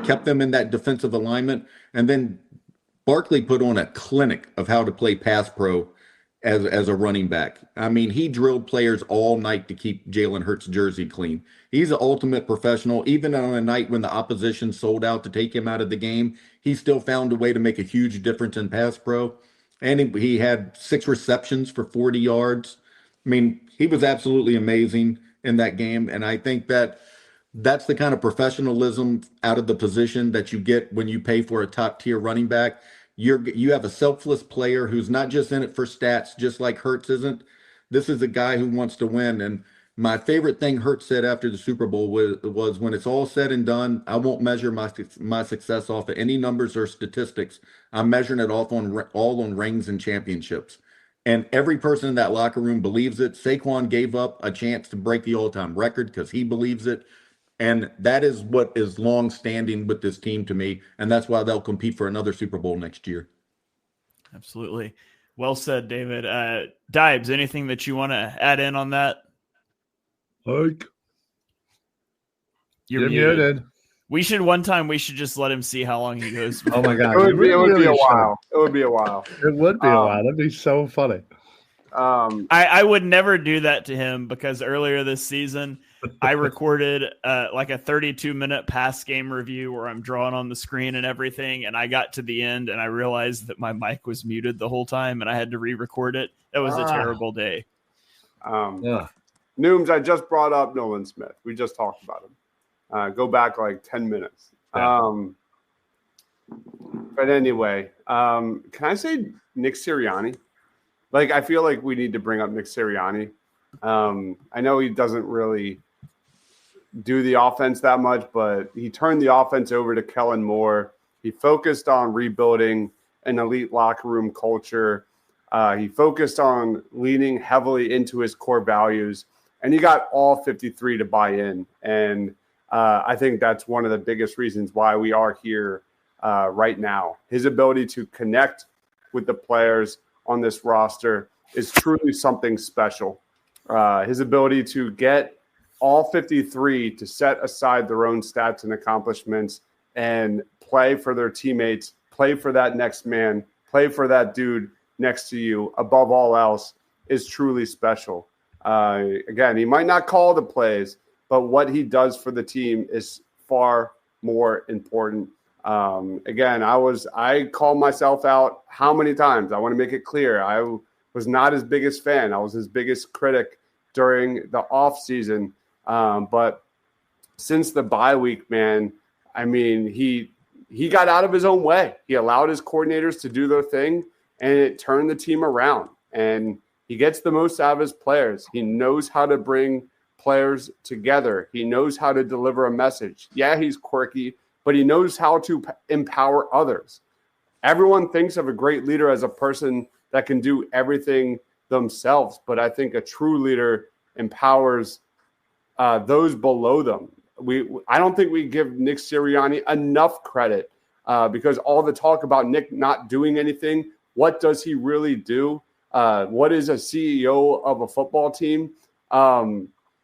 kept them in that defensive alignment, and then Barkley put on a clinic of how to play pass pro as a running back. I mean, he drilled players all night to keep Jalen Hurts' jersey clean. He's an ultimate professional. Even on a night when the opposition sold out to take him out of the game, he still found a way to make a huge difference in pass pro. And he had 6 receptions for 40 yards. I mean, He was absolutely amazing in that game. And I think that's the kind of professionalism out of the position that you get when you pay for a top tier running back. You have a selfless player who's not just in it for stats, just like Hurts isn't. This is a guy who wants to win. And my favorite thing Hurts said after the Super Bowl was when it's all said and done, I won't measure my success off of any numbers or statistics. I'm measuring it off all on rings and championships. And every person in that locker room believes it. Saquon gave up a chance to break the all-time record because he believes it. And that is what is long-standing with this team to me. And that's why they'll compete for another Super Bowl next year. Absolutely. Well said, David. Dibes, anything that you want to add in on that? You're muted. We should just let him see how long he goes. Oh my God. It would be a while. It would be a while. It would be a while. That'd be so funny. I would never do that to him because earlier this season, I recorded like a 32-minute pass game review where I'm drawing on the screen and everything. And I got to the end and I realized that my mic was muted the whole time and I had to re-record it. That was a terrible day. Nooms, I just brought up Nolan Smith. We just talked about him. Go back like 10 minutes. Yeah. But anyway, can I say Nick Sirianni? Like, I feel like we need to bring up Nick Sirianni. I know he doesn't really do the offense that much, but he turned the offense over to Kellen Moore. He focused on rebuilding an elite locker room culture. He focused on leaning heavily into his core values, and he got all 53 to buy in. And I think that's one of the biggest reasons why we are here right now. His ability to connect with the players on this roster is truly something special. His ability to get all 53 to set aside their own stats and accomplishments and play for their teammates, play for that next man, play for that dude next to you above all else is truly special. Again, he might not call the plays, but what he does for the team is far more important. Again, I called myself out how many times? I want to make it clear. I was not his biggest fan. I was his biggest critic during the off season. But since the bye week, man, I mean, he got out of his own way. He allowed his coordinators to do their thing, and it turned the team around. And he gets the most out of his players. He knows how to bring players together. He knows how to deliver a message. Yeah, he's quirky, but he knows how to empower others. Everyone thinks of a great leader as a person that can do everything themselves, but I think a true leader empowers those below them. I don't think we give Nick Sirianni enough credit because all the talk about Nick not doing anything, what does he really do? What is a CEO of a football team?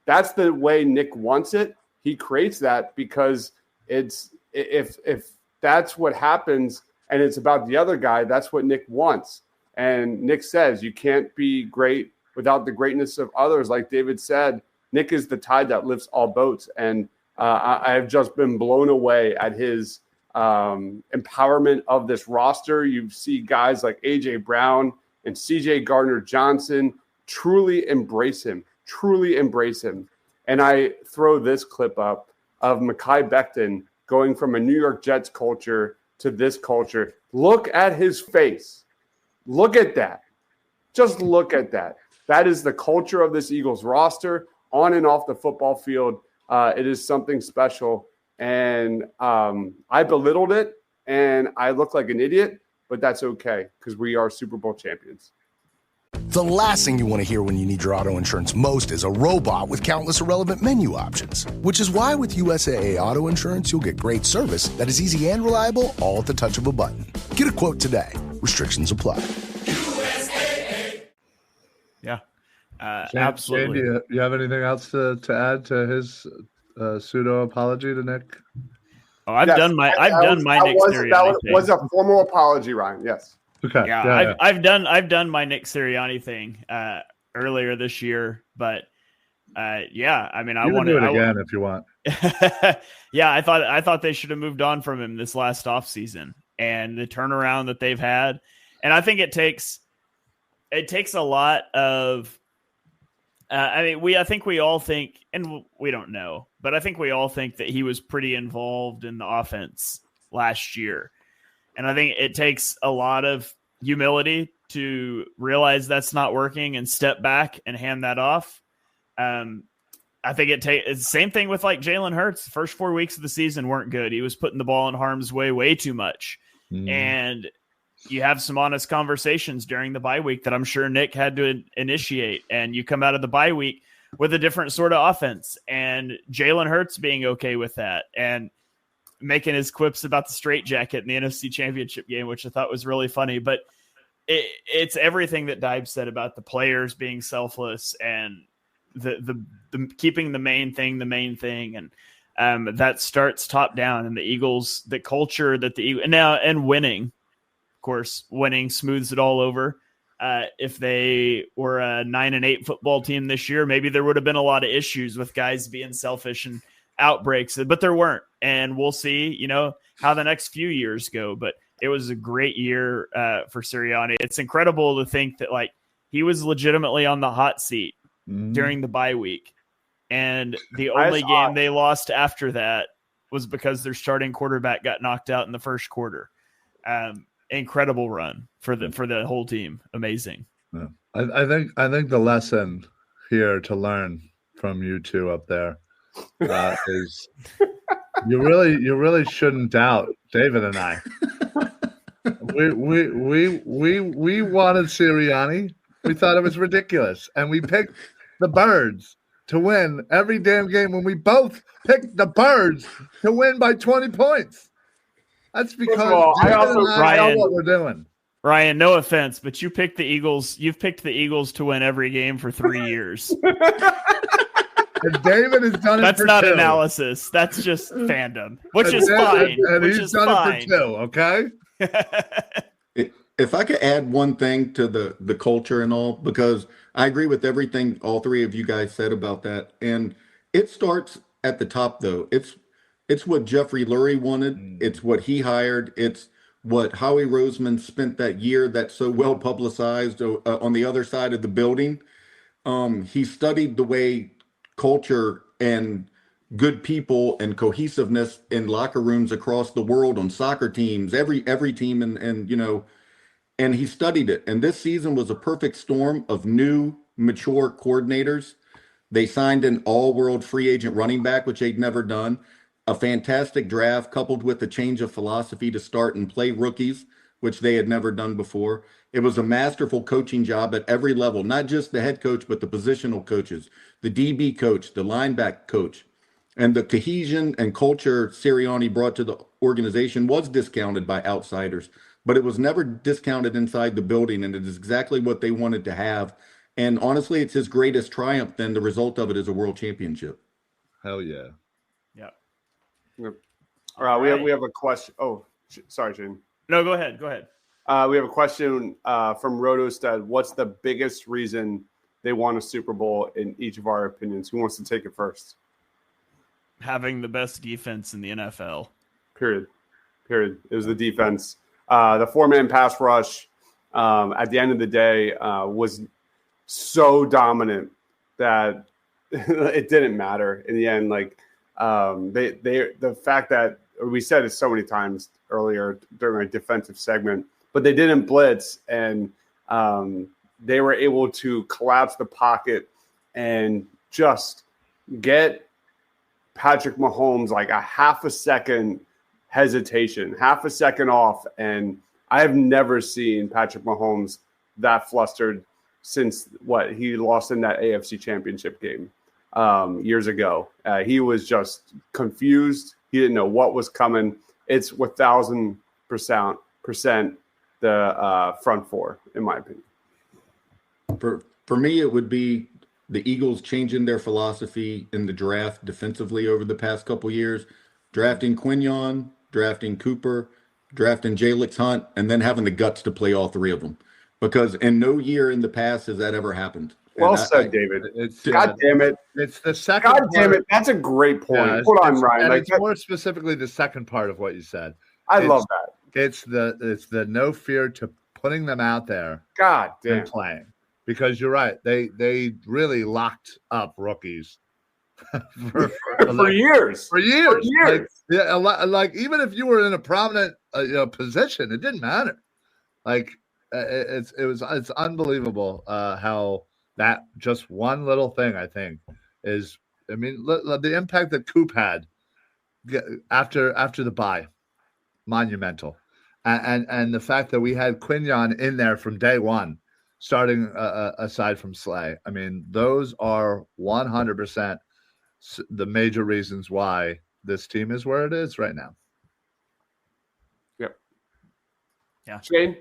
That's the way Nick wants it. He creates that because it's if that's what happens and it's about the other guy, that's what Nick wants. And Nick says you can't be great without the greatness of others. Like David said, Nick is the tide that lifts all boats. And I have just been blown away at his empowerment of this roster. You see guys like A.J. Brown and C.J. Gardner-Johnson truly embrace him. And I throw this clip up of Mekhi Becton going from a New York Jets culture to this culture. Look at his face. Look at that. Just look at that. That is the culture of this Eagles roster on and off the football field. It is something special. And I belittled it and I look like an idiot, but that's okay because we are Super Bowl champions. The last thing you want to hear when you need your auto insurance most is a robot with countless irrelevant menu options, which is why with USAA Auto Insurance, you'll get great service that is easy and reliable all at the touch of a button. Get a quote today. Restrictions apply. USAA. Yeah, absolutely. Shane, do you have anything else to add to his pseudo apology to Nick? Oh, I've done my Nick Sirianni thing. That was a formal apology, Ryan. Yes. Okay. Yeah, I've done my Nick Sirianni thing earlier this year, but yeah, I mean, I want to do it again if you want. Yeah, I thought they should have moved on from him this last offseason and the turnaround that they've had, and I think it takes a lot of I think we all think, and we don't know, but I think we all think that he was pretty involved in the offense last year. And I think it takes a lot of humility to realize that's not working and step back and hand that off. I think it's the same thing with like Jalen Hurts. The first 4 weeks of the season weren't good. He was putting the ball in harm's way too much. And you have some honest conversations during the bye week that I'm sure Nick had to initiate. And you come out of the bye week with a different sort of offense, and Jalen Hurts being okay with that and making his quips about the straitjacket in the NFC Championship game, which I thought was really funny. But it's everything that Dibe said about the players being selfless and the keeping the main thing, and that starts top down. And the Eagles, the culture that the Eagles now, and winning, of course, winning smooths it all over. If they were a 9-8 football team this year, maybe there would have been a lot of issues with guys being selfish and outbreaks, but there weren't. And we'll see, how the next few years go. But it was a great year for Sirianni. It's incredible to think that he was legitimately on the hot seat during the bye week. And the only game they lost after that was because their starting quarterback got knocked out in the first quarter. Incredible run for the whole team. Amazing. Yeah. I think the lesson here to learn from you two up there is you really shouldn't doubt David and I. We wanted Sirianni. We thought it was ridiculous, and we picked the Birds to win every damn game when we both picked the Birds to win by 20 points. That's because I know what we're doing. Ryan, no offense, but you picked the Eagles. You've picked the Eagles to win every game for 3 years. And David has done it. That's for not 2. analysis. That's just fandom, which is fine. And he's done it for 2. Okay. If I could add one thing to the culture and all, because I agree with everything all three of you guys said about that. And it starts at the top, though. It's what Jeffrey Lurie wanted. It's what he hired. It's what Howie Roseman spent that year that's so well publicized on the other side of the building. He studied the way culture and good people and cohesiveness in locker rooms across the world on soccer teams, every team, and he studied it. And this season was a perfect storm of new, mature coordinators. They signed an all-world free agent running back, which they'd never done. A fantastic draft coupled with a change of philosophy to start and play rookies, which they had never done before. It was a masterful coaching job at every level, not just the head coach, but the positional coaches, the DB coach, the linebacker coach. And the cohesion and culture Sirianni brought to the organization was discounted by outsiders, but it was never discounted inside the building, and it is exactly what they wanted to have. And honestly, it's his greatest triumph, then the result of it is a world championship. Hell yeah. Yep. All right, we have a question. Oh, sorry, Shane. No, go ahead. We have a question from Rotostad. What's the biggest reason they won a Super Bowl in each of our opinions? Who wants to take it first? Having the best defense in the NFL. Period. It was the defense. The 4-man pass rush at the end of the day was so dominant that it didn't matter in the end. The fact that we said it so many times earlier during our defensive segment, but they didn't blitz, and they were able to collapse the pocket and just get Patrick Mahomes like a half a second hesitation, half a second off. And I have never seen Patrick Mahomes that flustered since he lost in that AFC Championship game years ago. He was just confused. He didn't know what was coming. It's 1,000% the front four, in my opinion. For me, it would be the Eagles changing their philosophy in the draft defensively over the past couple years, drafting Quinyon, drafting Cooper, drafting Jalix Hunt, and then having the guts to play all three of them. Because in no year in the past has that ever happened. Well said, David. God damn it. It's the second God damn it. That's a great point. Yeah, Hold on, Ryan. And it's more specifically the second part of what you said. I love that. It's the no fear to putting them out there. God damn. And playing. because you're right. They really locked up rookies for years. For years. Like even if you were in a prominent position, it didn't matter. Like it's unbelievable how that just one little thing, I think, is. I mean, the impact that Coop had after the bye, monumental, and the fact that we had Quignon in there from day one, starting aside from Slay. I mean, those are 100% the major reasons why this team is where it is right now. Yep. Yeah. Shane?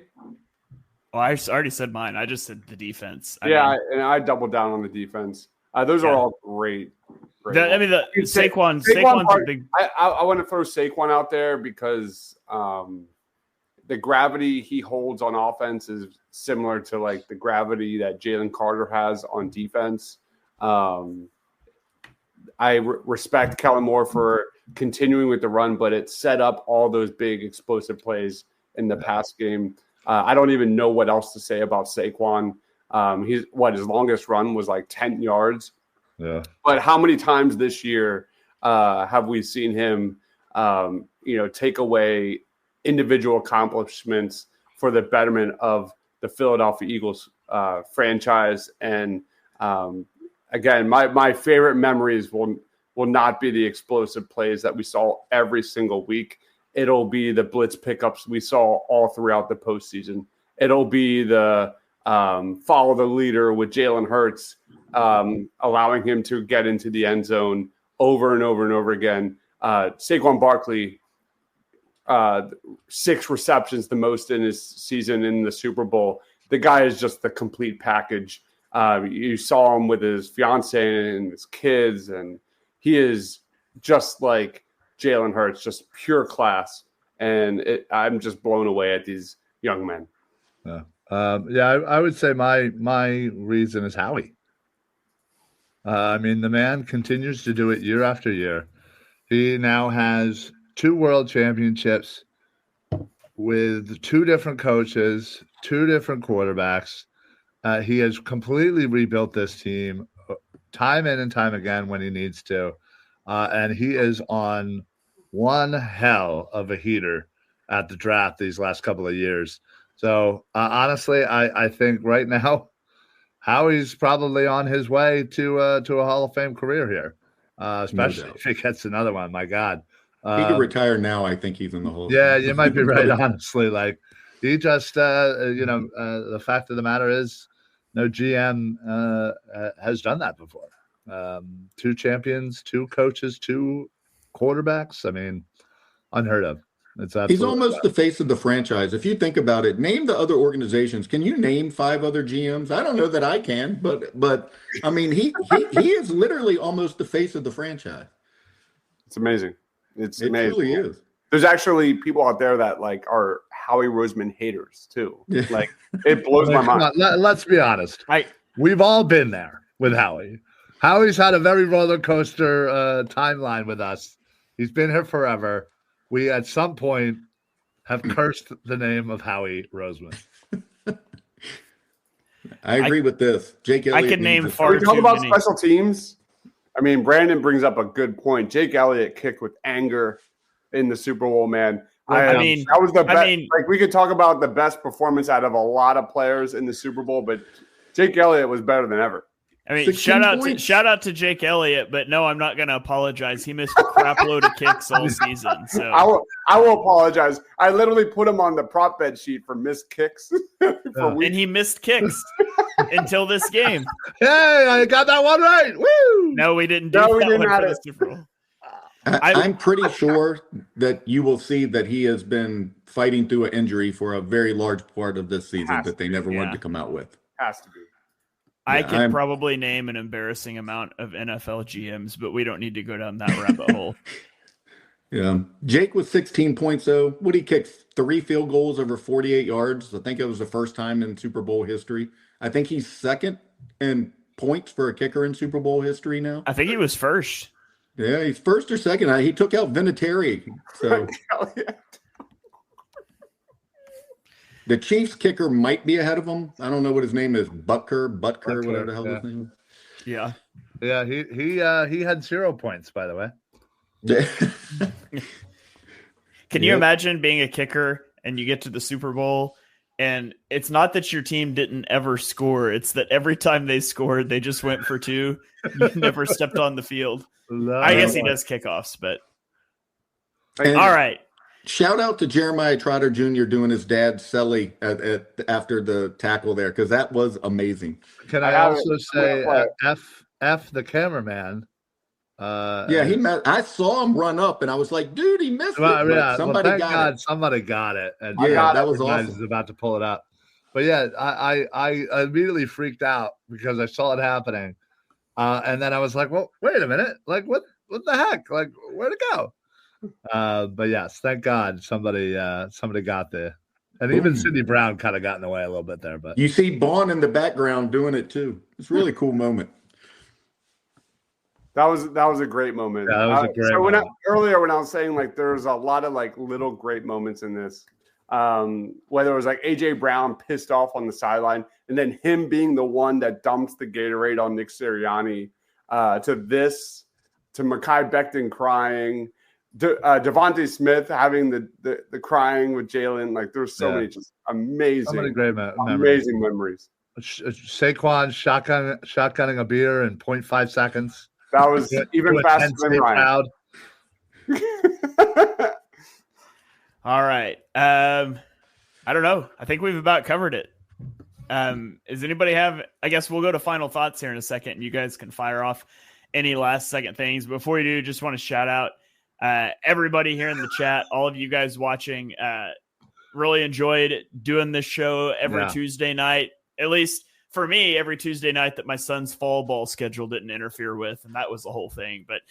Well, I already said mine. I just said the defense. I doubled down on the defense. Those are all great. Saquon's a big. I want to throw Saquon out there because the gravity he holds on offense is similar to like the gravity that Jalen Carter has on defense. I respect Kellen Moore for continuing with the run, but it set up all those big explosive plays in the pass game. I don't even know what else to say about Saquon. His longest run was like 10 yards. Yeah. But how many times this year have we seen him, take away individual accomplishments for the betterment of the Philadelphia Eagles franchise? And again, my favorite memories will not be the explosive plays that we saw every single week. It'll be the blitz pickups we saw all throughout the postseason. It'll be the follow the leader with Jalen Hurts, allowing him to get into the end zone over and over and over again. Saquon Barkley, 6 receptions, the most in his season in the Super Bowl. The guy is just the complete package. You saw him with his fiance and his kids, and he is just like Jalen Hurts, just pure class. And I'm just blown away at these young men. Yeah. I would say my reason is Howie. I mean, the man continues to do it year after year. He now has 2 world championships with 2 different coaches, 2 different quarterbacks. He has completely rebuilt this team time in and time again when he needs to. And he is on one hell of a heater at the draft these last couple of years. So honestly, I think right now, Howie's probably on his way to a Hall of Fame career here, especially if he gets another one. My God, he could retire now. I think he's in the Hall. Yeah, you might be right. Honestly, like he just, the fact of the matter is, no GM has done that before. 2 champions, 2 coaches, 2 quarterbacks. I mean, unheard of. He's almost the face of the franchise. If you think about it, name the other organizations. Can you name 5 other GMs? I don't know that I can, but I mean, he is literally almost the face of the franchise. It's amazing. It amazing. Truly is. There's actually people out there that like are Howie Roseman haters too. Like it blows my mind. Let's be honest. We've all been there with Howie. Howie's had a very roller coaster timeline with us. He's been here forever. We, at some point, have cursed the name of Howie Roseman. I agree with this. Jake Elliott. I could name far too talk about many. Special teams. I mean, Brandon brings up a good point. Jake Elliott kicked with anger in the Super Bowl, man. I mean, that was the best. Like we could talk about the best performance out of a lot of players in the Super Bowl, but Jake Elliott was better than ever. I mean, shout out to Jake Elliott, but no, I'm not going to apologize. He missed a crap load of kicks all season. So I will apologize. I literally put him on the prop bet sheet for missed kicks. And he missed kicks until this game. Hey, I got that one right. Woo! No, we didn't do that one for the Super Bowl. I'm pretty sure that you will see that he has been fighting through an injury for a very large part of this season that they never wanted to come out with. Has to be. I could probably name an embarrassing amount of NFL GMs, but we don't need to go down that rabbit hole. Yeah. Jake was 16 points, though. Would he kick 3 field goals over 48 yards? I think it was the first time in Super Bowl history. I think he's second in points for a kicker in Super Bowl history now. I think he was first. Yeah, he's first or second. He took out Vinatieri. So The Chiefs kicker might be ahead of him. I don't know what his name is. Butker, whatever the hell his name is. Yeah. Yeah, he had 0 points, by the way. Yeah. Can you imagine being a kicker and you get to the Super Bowl and it's not that your team didn't ever score. It's that every time they scored, they just went for 2. You never stepped on the field. I guess he does kickoffs, but all right. Shout out to Jeremiah Trotter Jr. doing his dad's celly after the tackle there, because that was amazing. Can I also say F the cameraman? I saw him run up, and I was like, "Dude, he missed it." Somebody got it. And that was awesome. Is about to pull it up, but yeah, I immediately freaked out because I saw it happening, and then I was like, "Well, wait a minute! Like, what the heck? Like, where'd it go?" But yes, thank God somebody got there, and even Sidney Brown kind of got in the way a little bit there. But you see Bond in the background doing it too. It's a really cool moment. That was a great moment. Yeah, that was a great moment. When I was saying like there's a lot of like little great moments in this, whether it was like AJ Brown pissed off on the sideline and then him being the one that dumps the Gatorade on Nick Sirianni, to Mekhi Becton crying, Devontae Smith having the crying with Jalen. Like there's so many just amazing memories. Saquon shotgunning a beer in 0.5 seconds. That was even faster than Ryan. All right. I don't know. I think we've about covered it. Does anybody have, I guess we'll go to final thoughts here in a second and you guys can fire off any last second things. Before you do, just want to shout out everybody here in the chat, all of you guys watching. Really enjoyed doing this show every Tuesday night, at least for me, every Tuesday night that my son's fall ball schedule didn't interfere with. And that was the whole thing. But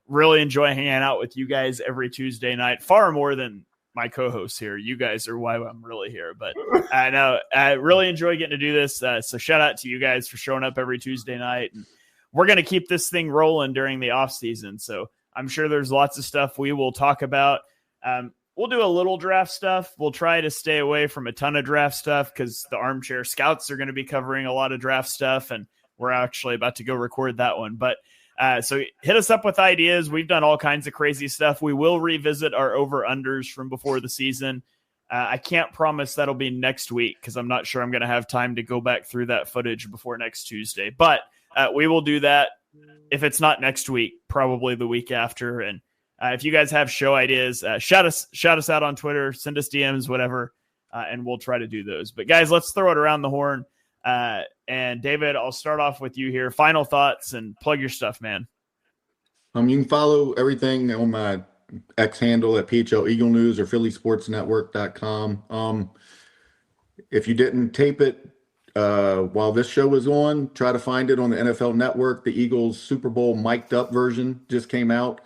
really enjoy hanging out with you guys every Tuesday night, far more than my co-hosts here. You guys are why I'm really here. But I know I really enjoy getting to do this. So shout out to you guys for showing up every Tuesday night. And we're going to keep this thing rolling during the off season. So I'm sure there's lots of stuff we will talk about. We'll do a little draft stuff. We'll try to stay away from a ton of draft stuff because the Armchair Scouts are going to be covering a lot of draft stuff, and we're actually about to go record that one. But so hit us up with ideas. We've done all kinds of crazy stuff. We will revisit our over-unders from before the season. I can't promise that'll be next week because I'm not sure I'm going to have time to go back through that footage before next Tuesday. But we will do that. If it's not next week, probably the week after. And if you guys have show ideas, shout us out on Twitter, send us DMs, whatever, and we'll try to do those. But guys, let's throw it around the horn. And David, I'll start off with you here. Final thoughts and plug your stuff, man. You can follow everything on my X handle at PHL Eagle News or PhillySportsNetwork.com. If you didn't tape it while this show was on, try to find it on the NFL Network. The Eagles Super Bowl mic'd up version just came out,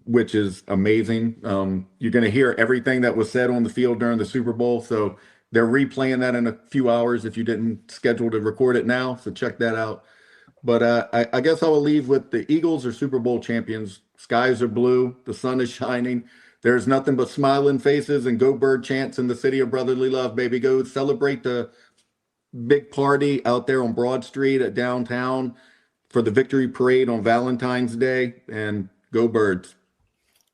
which is amazing. You're going to hear everything that was said on the field during the Super Bowl. So they're replaying that in a few hours if you didn't schedule to record it now. So check that out. But I guess I will leave with the Eagles are Super Bowl champions. Skies are blue. The sun is shining. There's nothing but smiling faces and go bird chants in the city of brotherly love, baby. Go celebrate the big party out there on Broad Street at downtown for the victory parade on Valentine's Day, and go Birds.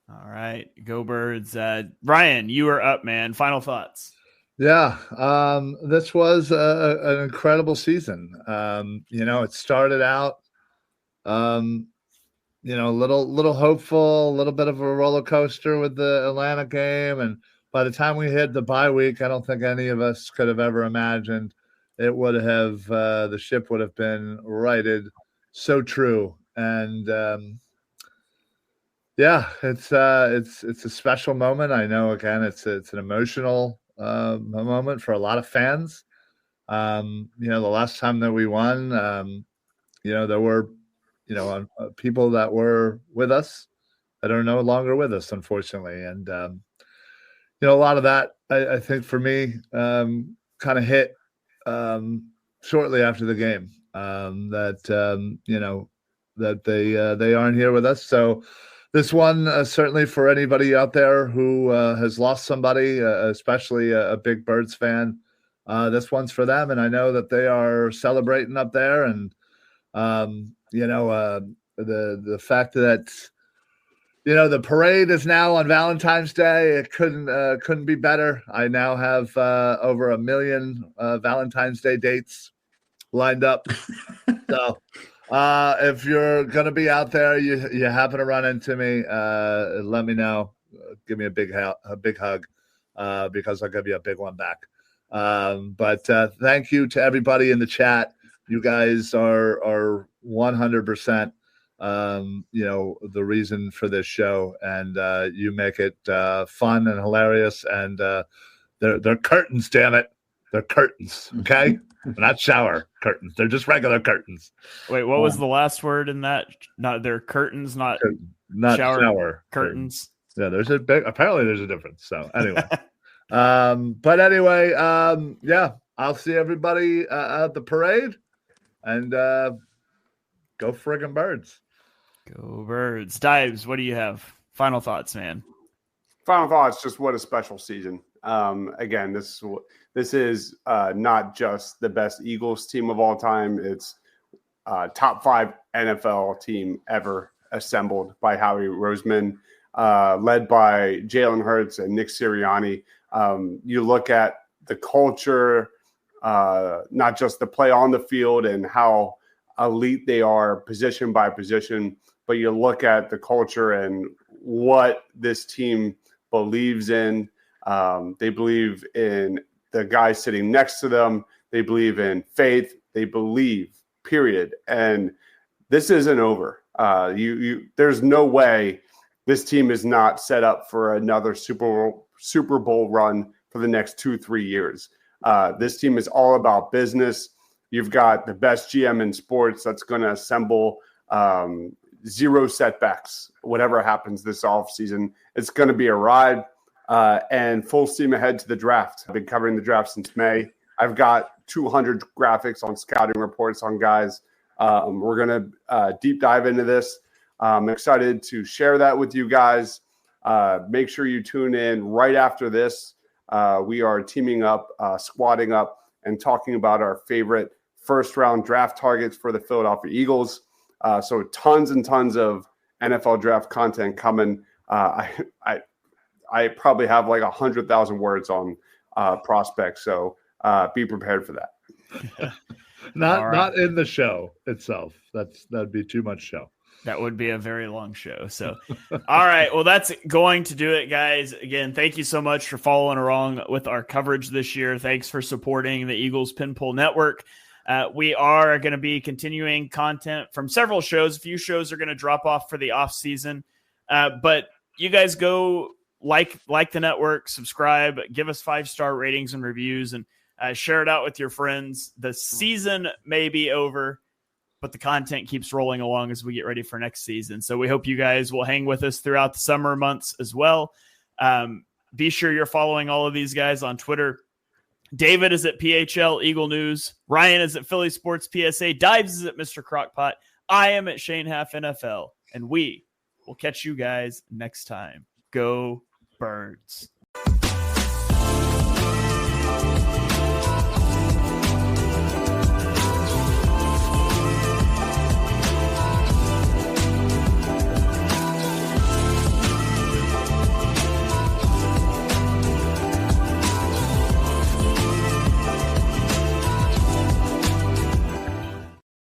All right. Go Birds. Ryan, you are up, man. Final thoughts. Yeah. This was an incredible season. It started out, a little hopeful, a little bit of a roller coaster with the Atlanta game. And by the time we hit the bye week, I don't think any of us could have ever imagined it would have, the ship would have been righted. So true. And, it's a special moment. I know, again, it's an emotional moment for a lot of fans. The last time that we won, there were, people that were with us that are no longer with us, unfortunately. And, a lot of that, I think for me, kind of hit shortly after the game, that they aren't here with us. So This one, certainly for anybody out there who has lost somebody, especially a big Birds fan, this one's for them. And I know that they are celebrating up there. And, the fact that, the parade is now on Valentine's Day. It couldn't be better. I now have over 1 million Valentine's Day dates lined up. So if you're going to be out there, you happen to run into me, let me know. Give me a big hug because I'll give you a big one back. But thank you to everybody in the chat. You guys are 100%. The reason for this show, and you make it fun and hilarious, and they're curtains, damn it. They're curtains, okay? They're not shower curtains. They're just regular curtains. Wait, what was the last word in that? Not they're curtains, not shower curtains. Yeah, apparently there's a difference. So anyway. But anyway, I'll see everybody at the parade, and go friggin' Birds. Go Birds. Dives, what do you have? Final thoughts, man. Final thoughts, just what a special season. Again, this is not just the best Eagles team of all time. It's top 5 NFL team ever assembled by Howie Roseman, led by Jalen Hurts and Nick Sirianni. You look at the culture, not just the play on the field and how elite they are position by position, but you look at the culture and what this team believes in. They believe in the guy sitting next to them. They believe in faith. They believe, period. And this isn't over. There's no way this team is not set up for another Super Bowl run for the next 2-3 years. This team is all about business. You've got the best GM in sports that's going to assemble zero setbacks. Whatever happens this offseason, it's going to be a ride. And full steam ahead to the draft. I've been covering the draft since May. I've got 200 graphics on scouting reports on guys. We're going to deep dive into this. I'm excited to share that with you guys. Make sure you tune in right after this. We are teaming up, squatting up, and talking about our favorite first-round draft targets for the Philadelphia Eagles. So tons and tons of NFL draft content coming. I probably have like 100,000 words on prospects, so be prepared for that. Not in the show itself. That'd be too much show. That would be a very long show. So, all right. Well, that's going to do it, guys. Again, thank you so much for following along with our coverage this year. Thanks for supporting the Eagles Pinpool Network. We are going to be continuing content from several shows. A few shows are going to drop off for the off season, but you guys go like the network, subscribe, give us 5-star ratings and reviews, and share it out with your friends. The season may be over, but the content keeps rolling along as we get ready for next season. So we hope you guys will hang with us throughout the summer months as well. Be sure you're following all of these guys on Twitter. David is at PHL Eagle News. Ryan is at Philly Sports PSA. Dives is at Mr. Crockpot. I am at Shane Half NFL, and we will catch you guys next time. Go Birds.